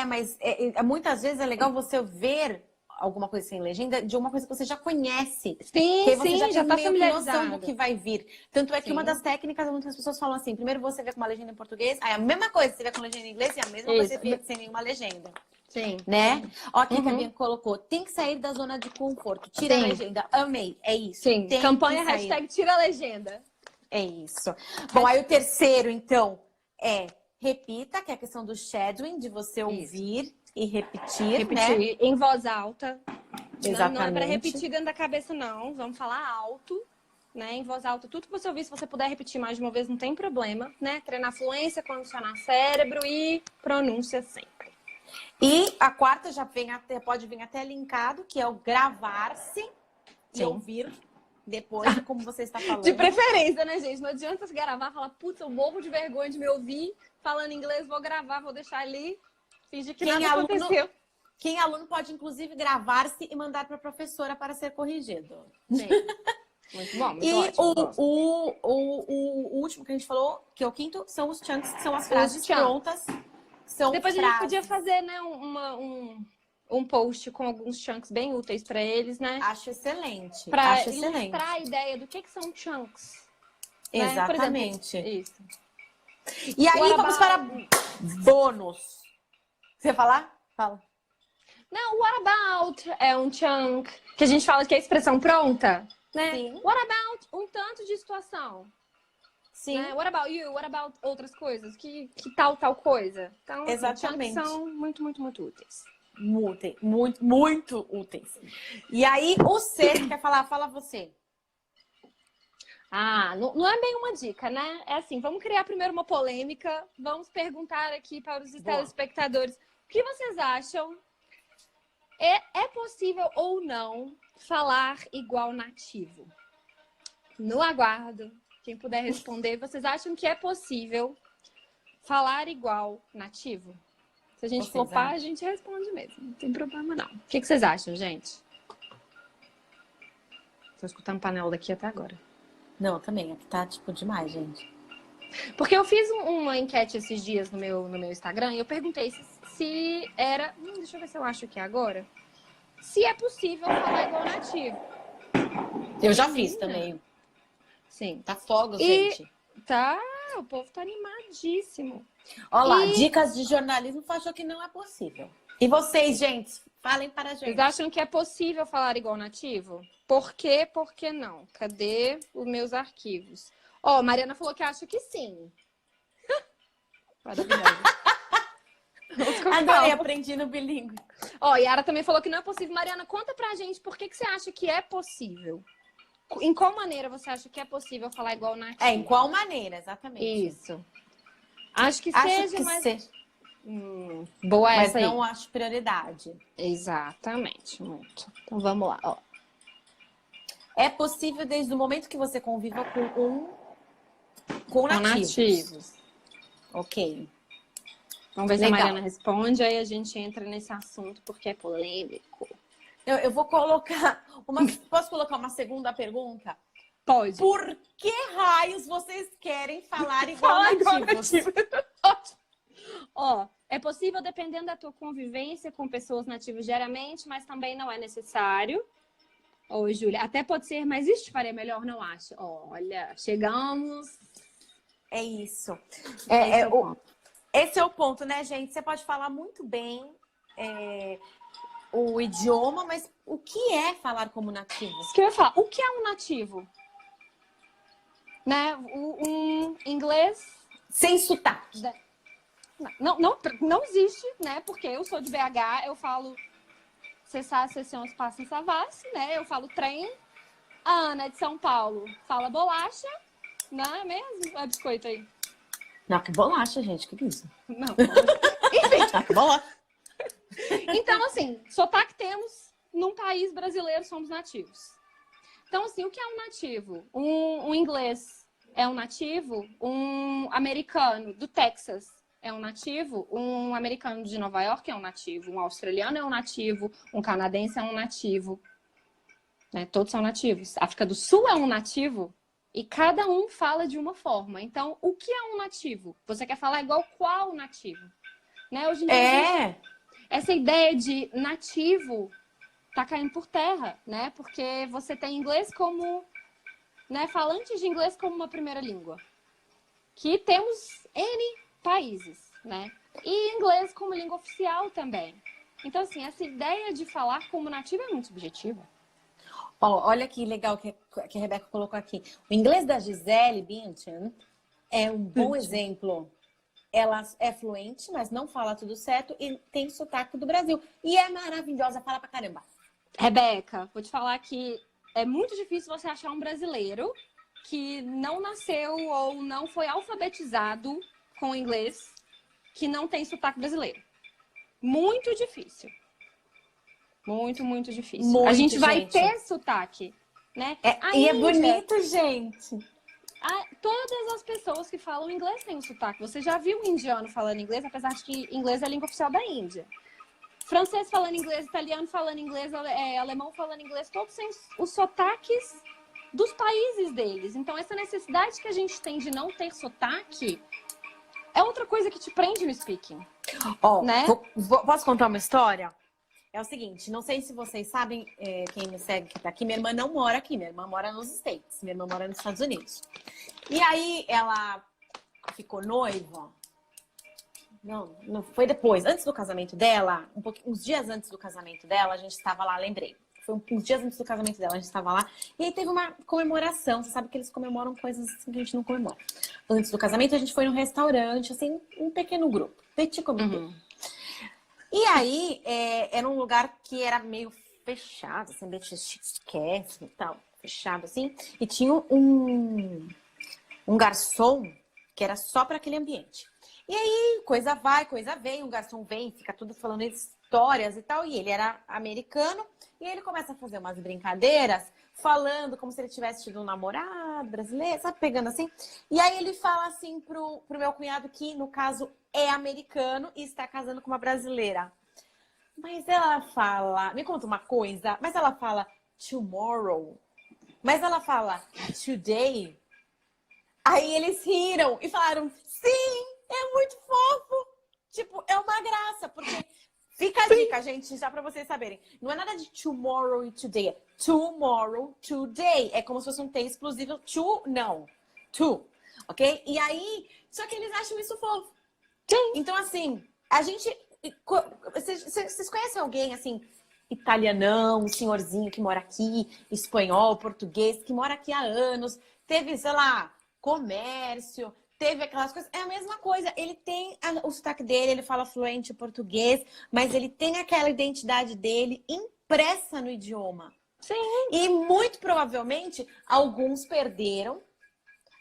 Mas muitas vezes é legal você ver alguma coisa sem legenda de uma coisa que você já conhece. Sim, que você já tá familiarizado. noção do que vai vir. Tanto é que uma das técnicas, muitas pessoas falam assim, primeiro você vê com uma legenda em português, aí a mesma coisa você vê com legenda em inglês e a mesma coisa você vê sem nenhuma legenda. Sim. Né? Ó, aqui que a Bianca colocou, tem que sair da zona de conforto. Tira a legenda. Amei. É isso. Sim. Campanha hashtag tira a legenda. É isso. Bom, aí o terceiro, então, repita, que é a questão do shadowing, de você ouvir e repetir, né? Em voz alta. Exatamente. Não é para repetir dentro da cabeça, não. Vamos falar alto, né? Em voz alta. Tudo que você ouvir, se você puder repetir mais de uma vez, não tem problema, né? Treinar fluência, condicionar cérebro e pronúncia sempre. E a quarta pode vir até linkado, que é o gravar-se e ouvir depois, como você está falando. De preferência, né, gente? Não adianta você gravar e falar, putz, eu morro de vergonha de me ouvir falando inglês, vou gravar, vou deixar ali, fingir que nada aconteceu. Quem é aluno pode, inclusive, gravar-se e mandar para a professora para ser corrigido. Sim. Muito bom, muito e ótimo. O último que a gente falou, que é o quinto, são os chunks, que são as frases prontas. Depois a gente podia fazer, né, um post com alguns chunks bem úteis para eles, né? Acho excelente. Para ilustrar a ideia do que são chunks. Exatamente. Né? Por exemplo, isso. E aí vamos para bônus. Você ia falar? Fala. Não, what about é um chunk que a gente fala que é a expressão pronta, né? Sim. What about um tanto de situação. Sim. Né? What about you? What about outras coisas? Que tal coisa? Então, exatamente. São muito, muito, muito úteis. Muito úteis. E aí, o sexto quer falar? Fala você. Não é bem uma dica, né? É assim, vamos criar primeiro uma polêmica. Vamos perguntar aqui para os telespectadores. O que vocês acham? É possível ou não falar igual nativo? No aguardo. Quem puder responder, vocês acham que é possível falar igual nativo? Se a gente flopar, a gente responde mesmo. Não tem problema, não. O que vocês acham, gente? Tô escutando panela daqui até agora. Não, também. Aqui tá, tipo, demais, gente. Porque eu fiz uma enquete esses dias no meu Instagram e eu perguntei se era... deixa eu ver se eu acho aqui agora. Se é possível falar igual nativo. Eu já fiz também. Sim. Tá fogo, gente. O povo tá animadíssimo. Olha lá, dicas de jornalismo achou que não é possível. E vocês, gente? Falem para a gente. Vocês acham que é possível falar igual nativo? Por quê? Por que não? Cadê os meus arquivos? Mariana falou que acha que sim. Maravilhosa. Adorei, aprendi no bilíngue. Yara também falou que não é possível. Mariana, conta pra gente por que você acha que é possível. Em qual maneira você acha que é possível falar igual nativo? Em qual maneira, exatamente. Isso. Acho que seja, mas... boa mas essa aí. Mas não acho prioridade. Exatamente, muito. Então vamos lá, É possível desde o momento que você conviva com nativos. Ok. Vamos ver se a Mariana responde, aí a gente entra nesse assunto porque é polêmico. Eu vou colocar uma... Posso colocar uma segunda pergunta? Pode. Por que raios vocês querem falar igual nativos? Ó, é possível dependendo da tua convivência com pessoas nativas diariamente, mas também não é necessário. Ô, Júlia, até pode ser, mas isso te faria melhor, não acho? Olha, chegamos. É isso. Esse é o ponto, né, gente? Você pode falar muito bem o idioma, mas o que é falar como nativo? Isso que eu ia falar. O que é um nativo? Né? Um inglês... Sem sotaque. Não existe, né? Porque eu sou de BH, eu falo cessar, sessões, passam, savassi, né? Eu falo trem. A Ana é de São Paulo fala bolacha, não é mesmo? É biscoito aí. Não, que bolacha, gente, que isso? Não. Enfim, que bolacha. Então, assim, sotaque temos num país brasileiro, somos nativos. Então, assim, o que é um nativo? Um inglês é um nativo, um americano do Texas é um nativo, um americano de Nova York é um nativo, um australiano é um nativo, um canadense é um nativo. Né? Todos são nativos. A África do Sul é um nativo e cada um fala de uma forma. Então, o que é um nativo? Você quer falar igual qual nativo? Né? Hoje em dia, essa ideia de nativo tá caindo por terra, né? Porque você tem inglês como... Né? Falantes de inglês como uma primeira língua. Que temos N países, né? E inglês como língua oficial também. Então, assim, essa ideia de falar como nativo é muito subjetiva. Olha que legal que a Rebeca colocou aqui. O inglês da Gisele Bündchen é um bom exemplo. Ela é fluente, mas não fala tudo certo e tem sotaque do Brasil. E é maravilhosa, fala pra caramba. Rebeca, vou te falar que é muito difícil você achar um brasileiro que não nasceu ou não foi alfabetizado com inglês que não tem sotaque brasileiro. Muito difícil. Muito, muito difícil. Muito, a gente vai gente. ter sotaque, né? E é bonito, gente. Todas as pessoas que falam inglês têm um sotaque. Você já viu um indiano falando inglês, apesar de que inglês é a língua oficial da Índia. Francês falando inglês, italiano falando inglês, alemão falando inglês, todos têm os sotaques dos países deles. Então, essa necessidade que a gente tem de não ter sotaque é outra coisa que te prende no speaking. Né? Posso contar uma história? É o seguinte, não sei se vocês sabem, quem me segue que tá aqui, minha irmã não mora aqui, minha irmã mora nos States, minha irmã mora nos Estados Unidos. E aí, ela ficou noiva. Não foi depois, antes do casamento dela, uns dias antes do casamento dela, a gente estava lá, lembrei. Foi uns dias antes do casamento dela, a gente estava lá. E aí teve uma comemoração. Você sabe que eles comemoram coisas assim que a gente não comemora. Antes do casamento, a gente foi num restaurante, assim, um pequeno grupo. Petit comité. E aí, era um lugar que era meio fechado, assim, meio esquece e tal. Fechado, assim. E tinha um garçom que era só para aquele ambiente. E aí, coisa vai, coisa vem, o garçom vem, fica tudo falando histórias e tal. E ele era americano, e ele começa a fazer umas brincadeiras, falando como se ele tivesse tido um namorado brasileiro, sabe, pegando assim. E aí ele fala assim pro meu cunhado, que no caso é americano e está casando com uma brasileira. Mas ela fala, me conta uma coisa, mas ela fala tomorrow, mas ela fala today. Aí eles riram e falaram, sim, é muito fofo. Tipo, é uma graça, porque fica a dica, gente, já pra vocês saberem. Não é nada de tomorrow e today, é tomorrow, today. É como se fosse um T exclusivo, to, ok? E aí, só que eles acham isso fofo. Sim. Então, assim, a gente... Vocês conhecem alguém, assim, italianão, um senhorzinho que mora aqui, espanhol, português, que mora aqui há anos, teve, sei lá, comércio, teve aquelas coisas, é a mesma coisa. Ele tem o sotaque dele, ele fala fluente português, mas ele tem aquela identidade dele impressa no idioma. Sim. E muito provavelmente alguns perderam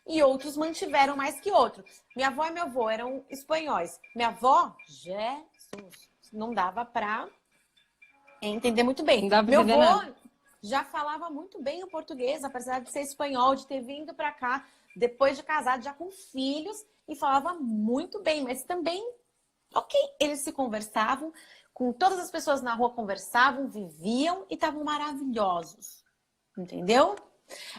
e outros mantiveram mais que outros. Minha avó e meu avô eram espanhóis. Minha avó, Jesus, não dava pra entender muito bem. Meu avô já falava muito bem o português, apesar de ser espanhol, de ter vindo pra cá depois de casado, já com filhos, e falava muito bem, mas também, ok, eles se conversavam com todas as pessoas na rua, conversavam, viviam e estavam maravilhosos. Entendeu?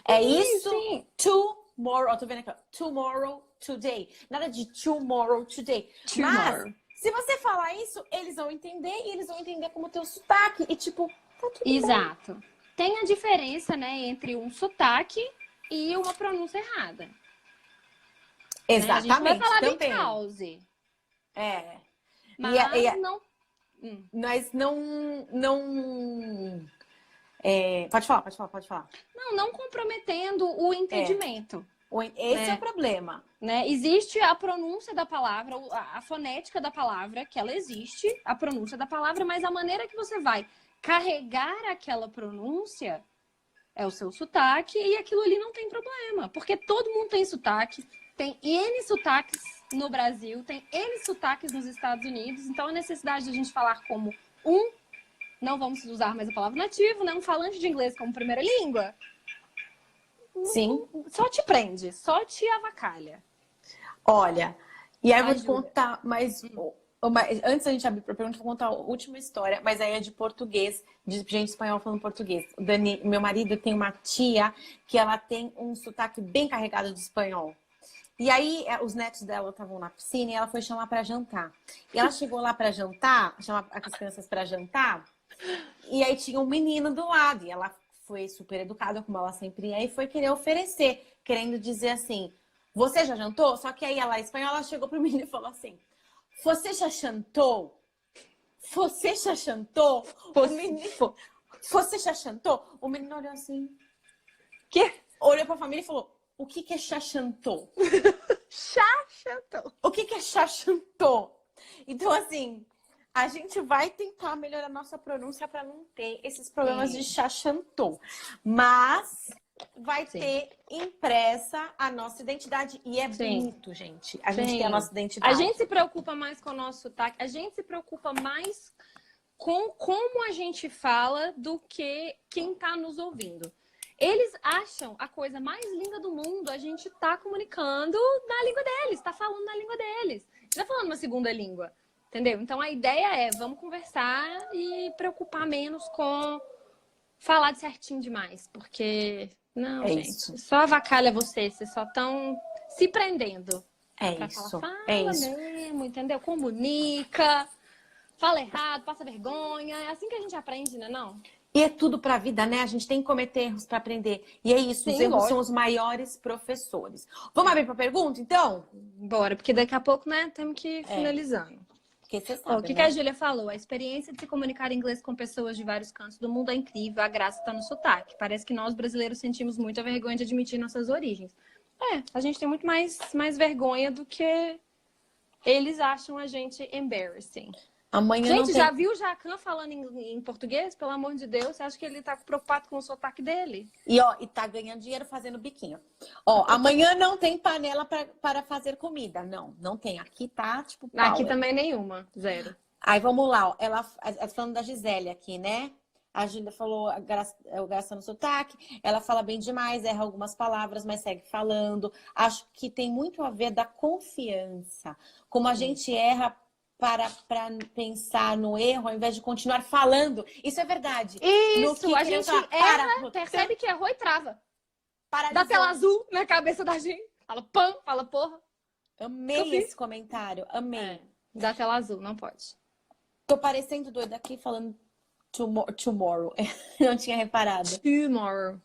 É isso. Sim. Tomorrow, tô vendo aqui, ó. Tomorrow, today. Nada de tomorrow, today. Tomorrow. Mas, se você falar isso, eles vão entender e eles vão entender como teu sotaque. E tipo, tá tudo bem. Exato. Tem a diferença, né, entre um sotaque e uma pronúncia errada. Exatamente. Né? A gente vai falar também. bem cause. É. Mas não... Mas não... Pode falar. Não comprometendo o entendimento. Esse é o problema. Né? Existe a pronúncia da palavra, a fonética da palavra, que ela existe, a pronúncia da palavra, mas a maneira que você vai carregar aquela pronúncia é o seu sotaque e aquilo ali não tem problema, porque todo mundo tem sotaque, tem N sotaques no Brasil, tem N sotaques nos Estados Unidos, então a necessidade de a gente falar como não vamos usar mais a palavra nativo, né? Um falante de inglês como primeira língua. Sim. Só te prende, só te avacalha. Olha, e aí eu vou te Júlia. contar antes da gente abrir para pergunta, eu vou contar a última história, mas aí é de português, de gente espanhol falando português. O Dani, meu marido, tem uma tia que ela tem um sotaque bem carregado de espanhol. E aí, os netos dela estavam na piscina e ela foi chamar para jantar. E ela chegou lá para jantar, chamar as crianças para jantar, e aí tinha um menino do lado. E ela foi super educada, como ela sempre é, e foi querer oferecer, querendo dizer assim, você já jantou? Só que aí ela, espanhola, chegou pro menino e falou assim, você já jantou? Você já jantou? Você já jantou? O menino olhou assim, Que? Olhou pra família e falou, o que é chachantou? Chachantou. O que é chachantou? Então, assim, a gente vai tentar melhorar nossa pronúncia para não ter esses problemas de chachantou. Mas vai ter impressa a nossa identidade. E é bonito, gente. A gente tem a nossa identidade. A gente se preocupa mais com o nosso sotaque. A gente se preocupa mais com como a gente fala do que quem tá nos ouvindo. Eles acham a coisa mais linda do mundo a gente tá comunicando na língua deles, tá falando na língua deles. Não tá falando uma segunda língua, entendeu? Então a ideia é, vamos conversar e preocupar menos com falar de certinho demais, porque, não, gente, isso. só avacalha vocês só estão se prendendo. É isso. É isso. Mesmo, entendeu? Comunica, fala errado, passa vergonha, é assim que a gente aprende, né, não? E é tudo pra vida, né? A gente tem que cometer erros pra aprender. E é isso, os erros são os maiores professores. Vamos abrir pra pergunta, então? Bora, porque daqui a pouco, né, temos que ir finalizando. Porque você sabe, O que né? a Júlia falou? A experiência de se comunicar em inglês com pessoas de vários cantos do mundo é incrível, a graça está no sotaque. Parece que nós, brasileiros, sentimos muita vergonha de admitir nossas origens. A gente tem muito mais vergonha do que eles acham a gente embarrassing. Amanhã gente, não tem... já viu o Jacan falando em português? Pelo amor de Deus, você acha que ele tá preocupado com o sotaque dele? E tá ganhando dinheiro fazendo biquinho. Amanhã não tem panela para fazer comida. Não tem. Aqui tá, tipo, power. Aqui também nenhuma, zero. Aí vamos lá, ó. Ela falando da Gisele aqui, né? A Júlia falou o graça no sotaque. Ela fala bem demais, erra algumas palavras, mas segue falando. Acho que tem muito a ver da confiança. Como a gente erra para pensar no erro ao invés de continuar falando. Isso é verdade. Isso, a gente erra, percebe que errou e trava. Dá tela azul na cabeça da gente. Fala pam, fala porra. Amei esse comentário, amei. Dá tela azul, não pode. Tô parecendo doida aqui falando tomorrow. Não tinha reparado. Tomorrow.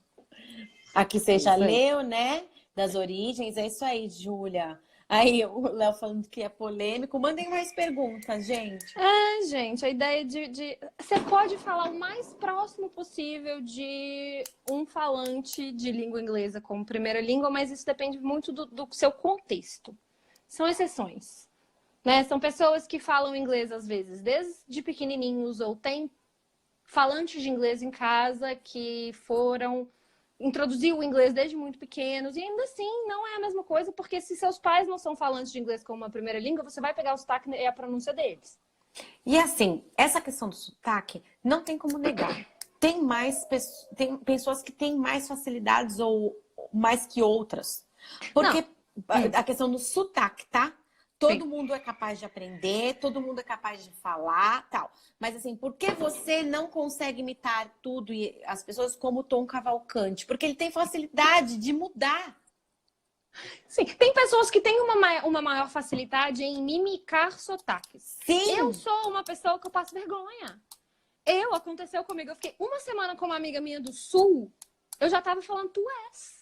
Aqui você já leu, né? Das origens. É isso aí, Júlia. Aí o Léo falando que é polêmico. Mandem mais perguntas, gente. Gente, a ideia de... Você pode falar o mais próximo possível de um falante de língua inglesa como primeira língua, mas isso depende muito do seu contexto. São exceções. Né? São pessoas que falam inglês, às vezes, desde pequenininhos, ou têm falantes de inglês em casa que introduziu o inglês desde muito pequenos, e ainda assim não é a mesma coisa, porque se seus pais não são falantes de inglês como uma primeira língua, você vai pegar o sotaque e a pronúncia deles. E assim, essa questão do sotaque, não tem como negar. Tem pessoas que têm mais facilidades ou mais que outras. Porque a questão do sotaque, tá? Todo mundo é capaz de aprender, todo mundo é capaz de falar, tal. Mas assim, por que você não consegue imitar tudo e as pessoas como o Tom Cavalcante? Porque ele tem facilidade de mudar. Sim, tem pessoas que têm uma maior facilidade em mimicar sotaques. Sim. Eu sou uma pessoa que eu passo vergonha. Aconteceu comigo, eu fiquei uma semana com uma amiga minha do Sul, eu já tava falando tu és.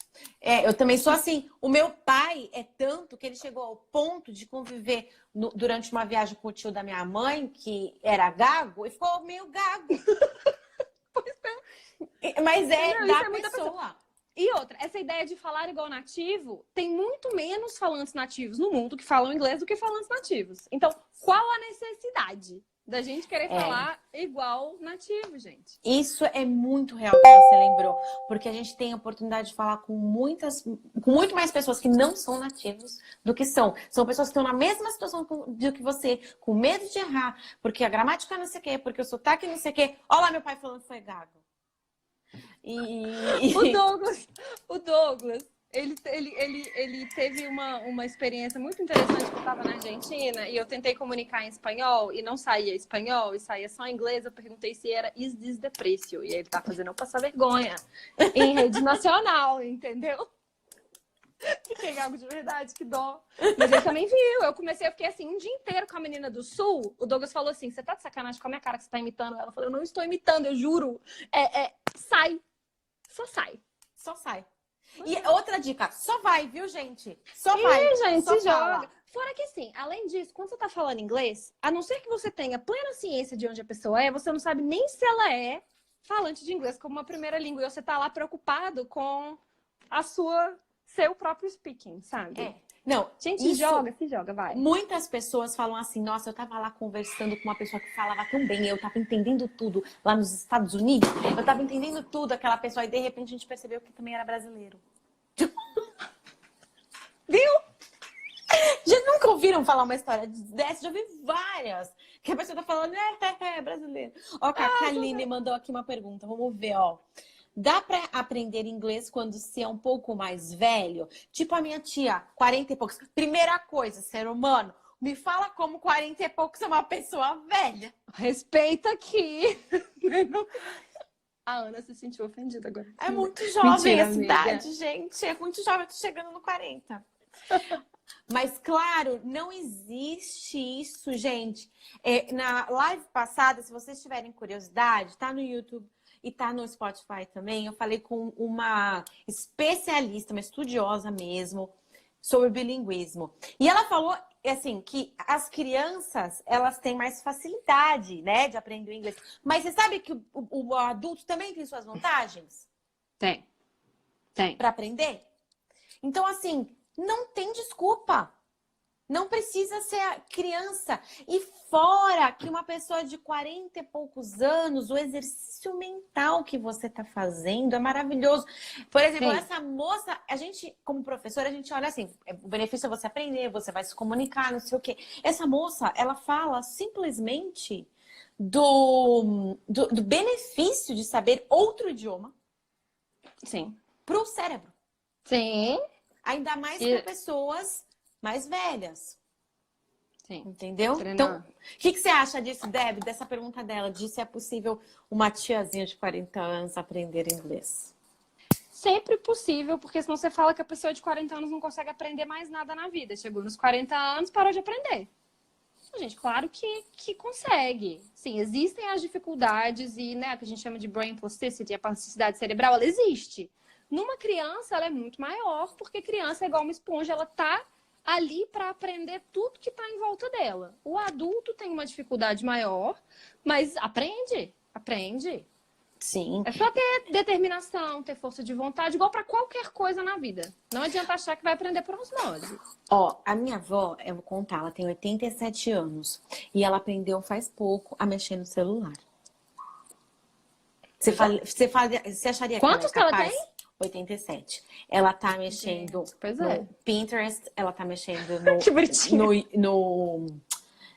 Eu também sou assim. O meu pai é tanto que ele chegou ao ponto de conviver durante uma viagem com o tio da minha mãe, que era gago, e ficou meio gago. Pois é. Mas Não, da muita pessoa. E outra, essa ideia de falar igual nativo, tem muito menos falantes nativos no mundo que falam inglês do que falantes nativos. Então, qual a necessidade da gente querer falar igual nativo, gente? Isso é muito real que você lembrou, porque a gente tem a oportunidade de falar com muito mais pessoas que não são nativos do que são. São pessoas que estão na mesma situação do que você, com medo de errar, porque a gramática não sei o quê, porque o sotaque não sei o quê. Olha lá meu pai falando que foi gago. O Douglas, ele teve uma experiência muito interessante que eu estava na Argentina e eu tentei comunicar em espanhol e não saía espanhol e saía só inglês. Eu perguntei se era is this the preço? E ele tá fazendo eu passar vergonha em rede nacional, entendeu? Fiquei gago de verdade, que dó. Mas ele também viu. Eu fiquei assim um dia inteiro com a menina do Sul. O Douglas falou assim: você tá de sacanagem com a minha cara que você tá imitando ela? Eu falei: eu não estou imitando, eu juro. Sai. Só sai. Só sai. E outra dica, só vai, viu, gente? Só vai. Gente, só se joga. Fora que assim, além disso, quando você tá falando inglês, a não ser que você tenha plena ciência de onde a pessoa é, você não sabe nem se ela é falante de inglês como uma primeira língua. E você tá lá preocupado com seu próprio speaking, sabe? Não, gente, se joga, vai. Muitas pessoas falam assim, nossa, eu tava lá conversando com uma pessoa que falava tão bem, eu tava entendendo tudo lá nos Estados Unidos, eu tava entendendo tudo, aquela pessoa, e de repente a gente percebeu que também era brasileiro. Viu? Já nunca ouviram falar uma história dessa? Já ouvi várias. Que a pessoa tá falando, é brasileiro. Ó, a Kaline mandou aqui uma pergunta, vamos ver, ó. Dá pra aprender inglês quando se é um pouco mais velho? Tipo a minha tia, 40 e poucos. Primeira coisa, ser humano, me fala como 40 e poucos é uma pessoa velha. Respeita aqui. A Ana se sentiu ofendida agora. É muito jovem essa idade, amiga. gente. É muito jovem, eu tô chegando no 40. Mas, claro, não existe isso, gente. Na live passada, se vocês tiverem curiosidade, tá no YouTube e tá no Spotify também. Eu falei com uma especialista, uma estudiosa mesmo, sobre bilinguismo. E ela falou, assim, que as crianças, elas têm mais facilidade, né, de aprender o inglês. Mas você sabe que o adulto também tem suas vantagens? Tem. Para aprender? Então, assim, não tem desculpa. Não precisa ser a criança. E fora que uma pessoa de 40 e poucos anos, o exercício mental que você está fazendo é maravilhoso. Por exemplo, essa moça, a gente, como professora, a gente olha assim, o benefício é você aprender, você vai se comunicar, não sei o quê. Essa moça, ela fala simplesmente do benefício de saber outro idioma. Sim. Para o cérebro. Sim. Ainda mais para pessoas mais velhas. Sim. Entendeu? Então, o que você acha disso, Deb? Dessa pergunta dela, de se é possível uma tiazinha de 40 anos aprender inglês? Sempre possível, porque senão você fala que a pessoa de 40 anos não consegue aprender mais nada na vida. Chegou nos 40 anos, parou de aprender. Gente, claro que consegue. Sim, existem as dificuldades e, né, que a gente chama de brain plasticity, a plasticidade cerebral, ela existe. Numa criança, ela é muito maior, porque criança é igual uma esponja, ela tá ali para aprender tudo que tá em volta dela. O adulto tem uma dificuldade maior, mas aprende. Sim. É só ter determinação, ter força de vontade, igual para qualquer coisa na vida. Não adianta achar que vai aprender por osmose. Ó, a minha avó, eu vou contar, ela tem 87 anos. E ela aprendeu faz pouco a mexer no celular. Você acharia Quantos que ela é que ela capaz? tem? 87. Ela tá mexendo no Pinterest, ela tá mexendo no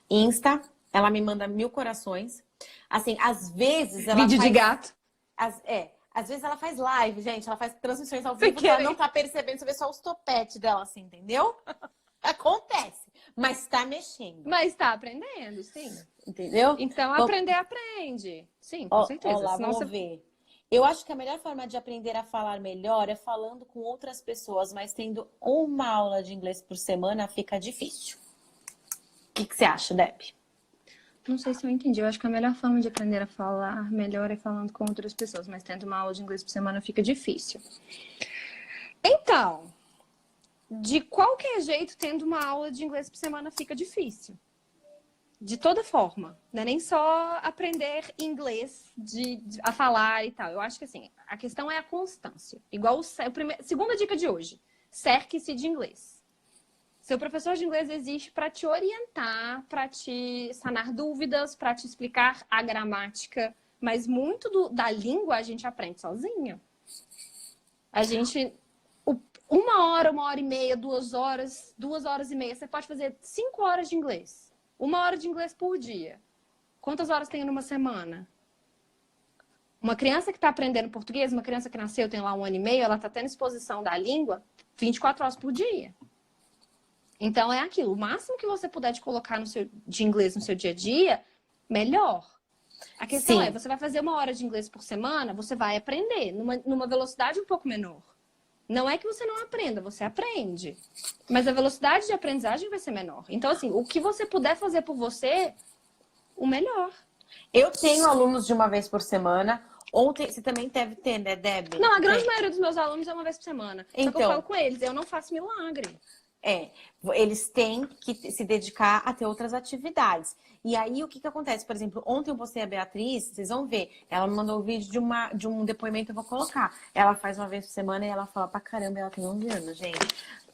Insta. Ela me manda 1000 corações. Assim, às vezes ela Vídeo de gato. Às vezes ela faz live, gente. Ela faz transmissões ao vivo que ela não tá percebendo. Você vê só os topetes dela, assim, entendeu? Acontece, mas tá mexendo. Mas tá aprendendo, sim. Entendeu? Então, aprender, aprende. Sim, com certeza. Ó lá, vamos ver. Eu acho que a melhor forma de aprender a falar melhor é falando com outras pessoas, mas tendo uma aula de inglês por semana fica difícil. O que você acha, Deb? Não sei se eu entendi. Eu acho que a melhor forma de aprender a falar melhor é falando com outras pessoas, mas tendo uma aula de inglês por semana fica difícil. Então, de qualquer jeito, tendo uma aula de inglês por semana fica difícil. De toda forma. Não é nem só aprender inglês a falar e tal. Eu acho que assim, a questão é a constância. Igual segunda dica de hoje. Cerque-se de inglês. Seu professor de inglês existe para te orientar, para te sanar dúvidas, para te explicar a gramática. Mas muito da língua a gente aprende sozinho. A gente... 1 hora e meia, 2 horas e meia. Você pode fazer 5 horas de inglês. 1 hora de inglês por dia. Quantas horas tem numa semana? Uma criança que está aprendendo português, uma criança que nasceu, tem lá 1 ano e meio, ela está tendo exposição da língua 24 horas por dia. Então, é aquilo. O máximo que você puder de colocar de inglês no seu dia a dia, melhor. A questão é, você vai fazer 1 hora de inglês por semana, você vai aprender numa velocidade um pouco menor. Não é que você não aprenda, você aprende. Mas a velocidade de aprendizagem vai ser menor. Então, assim, o que você puder fazer por você, o melhor. Eu tenho alunos de 1 vez por semana. Ontem, você também deve ter, né, Deb? Não, a grande maioria dos meus alunos é 1 vez por semana. Só Então, que eu falo com eles, eu não faço milagre. Eles têm que se dedicar a ter outras atividades. E aí, o que acontece? Por exemplo, ontem eu postei a Beatriz, vocês vão ver. Ela me mandou um vídeo de um depoimento, eu vou colocar. Ela faz 1 vez por semana e ela fala pra caramba, ela tem 11 anos, gente.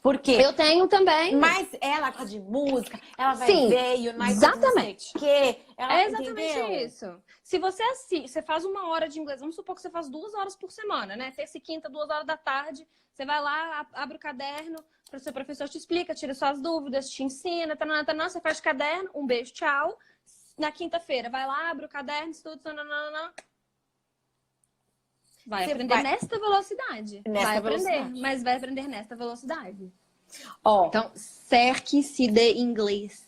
Por quê? Eu tenho também. Mas ela gosta de música, ela vai ver, exatamente. É exatamente isso. Se você faz 1 hora de inglês, vamos supor que você faz 2 horas por semana, né? Terça e quinta, 2 horas da tarde. Você vai lá, abre o caderno, o seu professor te explica, tira suas dúvidas, te ensina, você faz o caderno, um beijo, tchau. Na quinta-feira, vai lá, abre o caderno, estuda, vai aprender nesta velocidade. Vai aprender, mas vai aprender nesta velocidade. Então, cerque-se de inglês.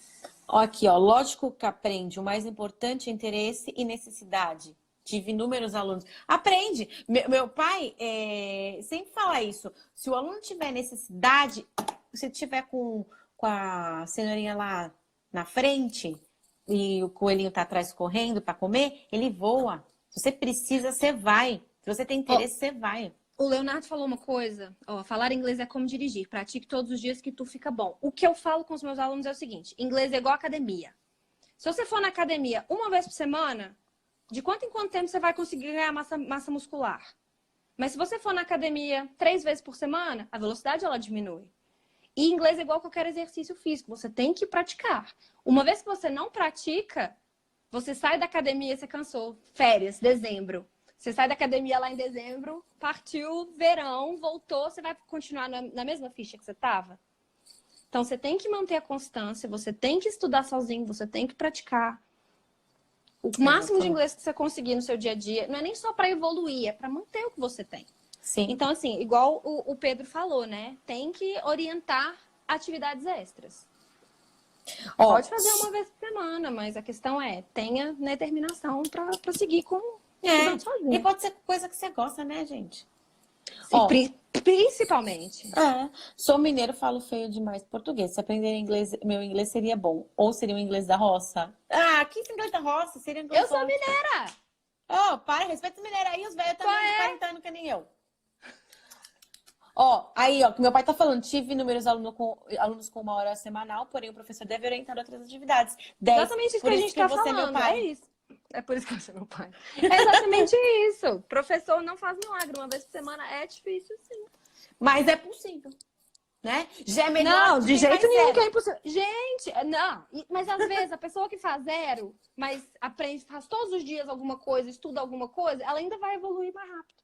Aqui, ó, lógico que aprende. O mais importante é interesse e necessidade. Tive inúmeros alunos. Aprende! Meu pai sempre fala isso. Se o aluno tiver necessidade, se tiver com a cenourinha lá na frente e o coelhinho tá atrás correndo para comer, ele voa. Se você precisa, você vai. Se você tem interesse, você vai. O Leonardo falou uma coisa, falar inglês é como dirigir, pratique todos os dias que tu fica bom. O que eu falo com os meus alunos é o seguinte, inglês é igual academia. Se você for na academia 1 vez por semana, de quanto em quanto tempo você vai conseguir ganhar massa muscular? Mas se você for na academia 3 vezes por semana, a velocidade ela diminui. E inglês é igual qualquer exercício físico, você tem que praticar. Uma vez que você não pratica, você sai da academia, você cansou, férias, dezembro. Você sai da academia lá em dezembro, partiu verão, voltou, você vai continuar na mesma ficha que você estava? Então, você tem que manter a constância, você tem que estudar sozinho, você tem que praticar. O máximo de inglês que você conseguir no seu dia a dia, não é nem só para evoluir, é para manter o que você tem. Sim. Então, assim, igual o Pedro falou, né? Tem que orientar atividades extras. Pode fazer 1 vez por semana, mas a questão é, tenha determinação para seguir com... E pode ser coisa que você gosta, né, gente? Principalmente. Sou mineiro, falo feio demais português. Se aprender inglês, meu inglês seria bom. Ou seria o inglês da roça? Que inglês da roça? Seria inglês Eu sou mineira! Para, respeita os mineiros aí, os velhos também de 40 anos que nem eu. Que meu pai tá falando, tive inúmeros alunos com 1 hora semanal, porém o professor deve orientar outras atividades. Exatamente isso que a gente tá falando, meu pai. É isso. É por isso que você é meu pai. É exatamente isso. Professor não faz milagre. 1 vez por semana é difícil, sim. Mas é possível, né? Já é melhor. Não, de jeito nenhum que é impossível. Gente, não. Mas às vezes a pessoa que faz 0, mas aprende, faz todos os dias alguma coisa, estuda alguma coisa, ela ainda vai evoluir mais rápido.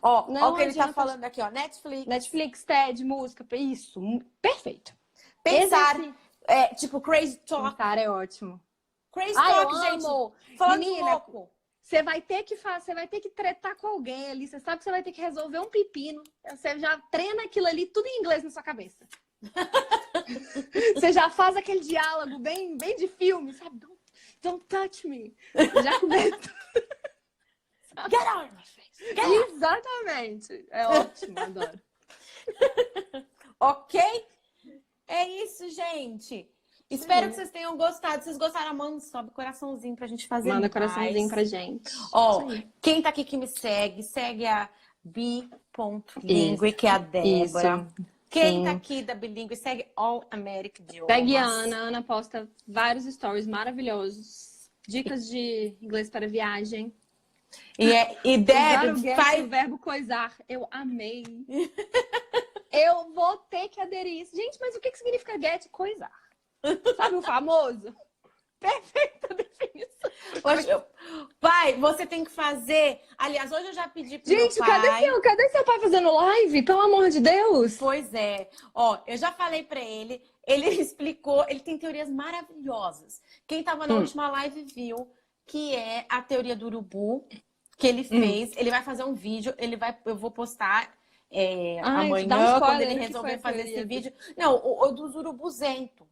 Ó o que ele tá falando aqui, ó. Netflix, TED, música, isso. Perfeito. Pensar, tipo crazy talk. Pensar é ótimo. Crazy talk, gente. Falando menina, louco. Você vai ter que tretar com alguém ali. Você sabe que você vai ter que resolver um pepino. Você já treina aquilo ali tudo em inglês na sua cabeça. Você já faz aquele diálogo bem de filme, sabe? Don't touch me. Já começa. Get out of my face. Get out. Exatamente. É ótimo, adoro. Ok? É isso, gente. Espero que vocês tenham gostado. Se vocês gostaram, manda, sobe coraçãozinho pra gente fazer Manda mais. coraçãozinho pra gente. Ó, quem tá aqui que me segue a bi.lingue, que é a Débora. Isso. Quem Sim. tá aqui da Bilingue, segue All American Idiomas. Segue a Ana. A Ana posta vários stories maravilhosos. Dicas de inglês para viagem. E Débora faz o verbo coisar. Eu amei. Eu vou ter que aderir isso. Gente, mas o que significa get? Coisar. Sabe o famoso? Perfeita definição. Pai, você tem que fazer... Aliás, hoje eu já pedi pro Gente, meu pai... cadê seu pai fazendo live? Pelo amor de Deus. Pois é. Ó, eu já falei pra ele. Ele explicou. Ele tem teorias maravilhosas. Quem tava na última live viu que é a teoria do urubu que ele fez. Ele vai fazer um vídeo. Eu vou postar amanhã, quando ele resolver fazer esse vídeo. Não, o dos urubuzentos.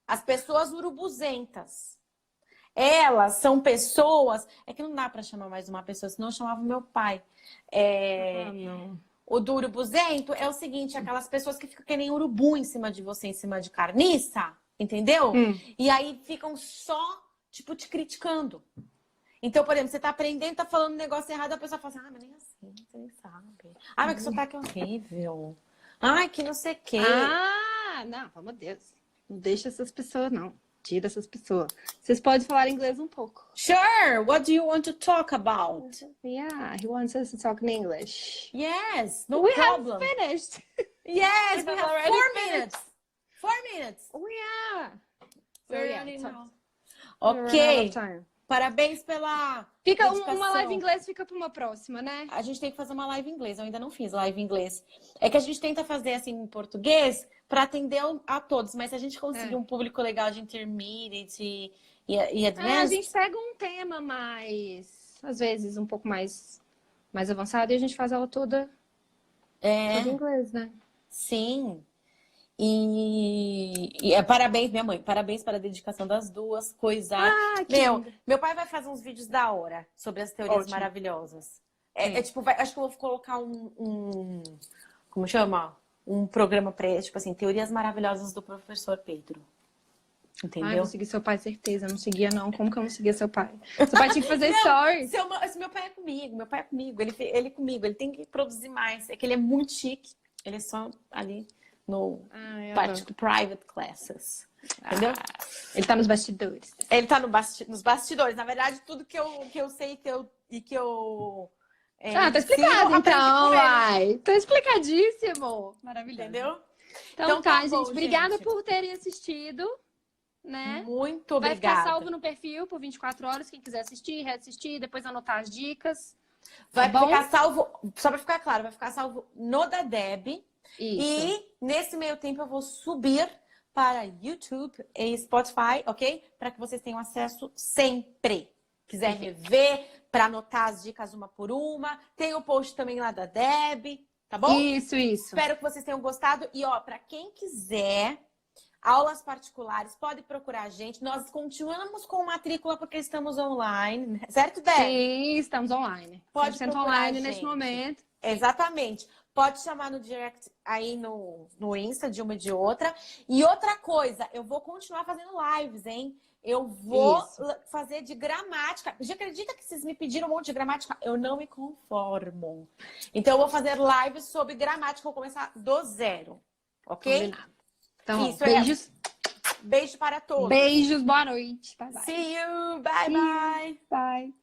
As pessoas urubuzentas. Elas são pessoas... É que não dá pra chamar mais uma pessoa, senão eu chamava meu pai. Não. O do urubuzento é o seguinte, aquelas pessoas que ficam que nem urubu em cima de você, em cima de carniça, entendeu? E aí ficam só, tipo, te criticando. Então, por exemplo, você tá aprendendo, tá falando um negócio errado, a pessoa fala assim, mas nem assim, você nem sabe. Mas que sotaque horrível. Ai, que não sei o quê. Não, pelo amor de Deus. Não deixa essas pessoas, não. Tira essas pessoas. Vocês podem falar inglês um pouco. Sure, what do you want to talk about? Yeah, he wants us to talk in English. Yes, no We problem. have finished. Yes, we have already 4 finished. minutes. 4 minutes. Yeah. We already so- know. we're out Ok. of time. Parabéns pela Fica dedicação. uma live em inglês, fica para uma próxima, né? A gente tem que fazer uma live em inglês. Eu ainda não fiz live em inglês. É que a gente tenta fazer assim em português para atender a todos. Mas se a gente conseguir um público legal de intermediate e A advanced... gente pega um tema mais, às vezes, um pouco mais avançado e a gente faz ela toda em inglês, né? Sim. Parabéns, minha mãe. Parabéns para a dedicação das duas. Meu pai vai fazer uns vídeos da hora sobre as teorias maravilhosas. Acho que eu vou colocar como chama? Um programa para ele, tipo assim, teorias maravilhosas do professor Pedro. Entendeu? Eu segui seu pai, certeza. Eu não seguia, não. Como que eu não seguia seu pai? Seu pai tinha que fazer stories. Meu pai é comigo. Ele comigo. Ele tem que produzir mais. É que ele é muito chique. Ele é só ali no private classes. Entendeu? Ele tá nos bastidores. Ele tá nos bastidores. Na verdade, tudo que eu sei tá explicado então, vai. Tá explicadíssimo. Maravilhoso. Entendeu? Então tá, bom, gente. Obrigada por terem assistido. Né? Muito obrigada. Vai ficar salvo no perfil por 24 horas. Quem quiser assistir, reassistir, depois anotar as dicas. Vai ficar salvo, só pra ficar claro, vai ficar salvo no da Deb. Isso. E nesse meio tempo eu vou subir para YouTube e Spotify, ok? Para que vocês tenham acesso sempre. Quiser me ver, para anotar as dicas uma por uma. Tem o post também lá da Deb, tá bom? Isso. Espero que vocês tenham gostado. E ó, para quem quiser aulas particulares, pode procurar a gente. Nós continuamos com matrícula porque estamos online, certo, Deb? Sim, estamos online. Pode procurar online a nesse gente. momento. Exatamente. Pode chamar no direct aí no Insta de uma e de outra. E outra coisa, eu vou continuar fazendo lives, hein? Eu vou fazer de gramática. Já acredita que vocês me pediram um monte de gramática? Eu não me conformo. Então, eu vou fazer lives sobre gramática. Vou começar do zero. Ok? Combinado. Então, Isso, beijos. Beijo para todos. Beijos, boa noite. Bye, bye. See you. Bye, bye. Bye.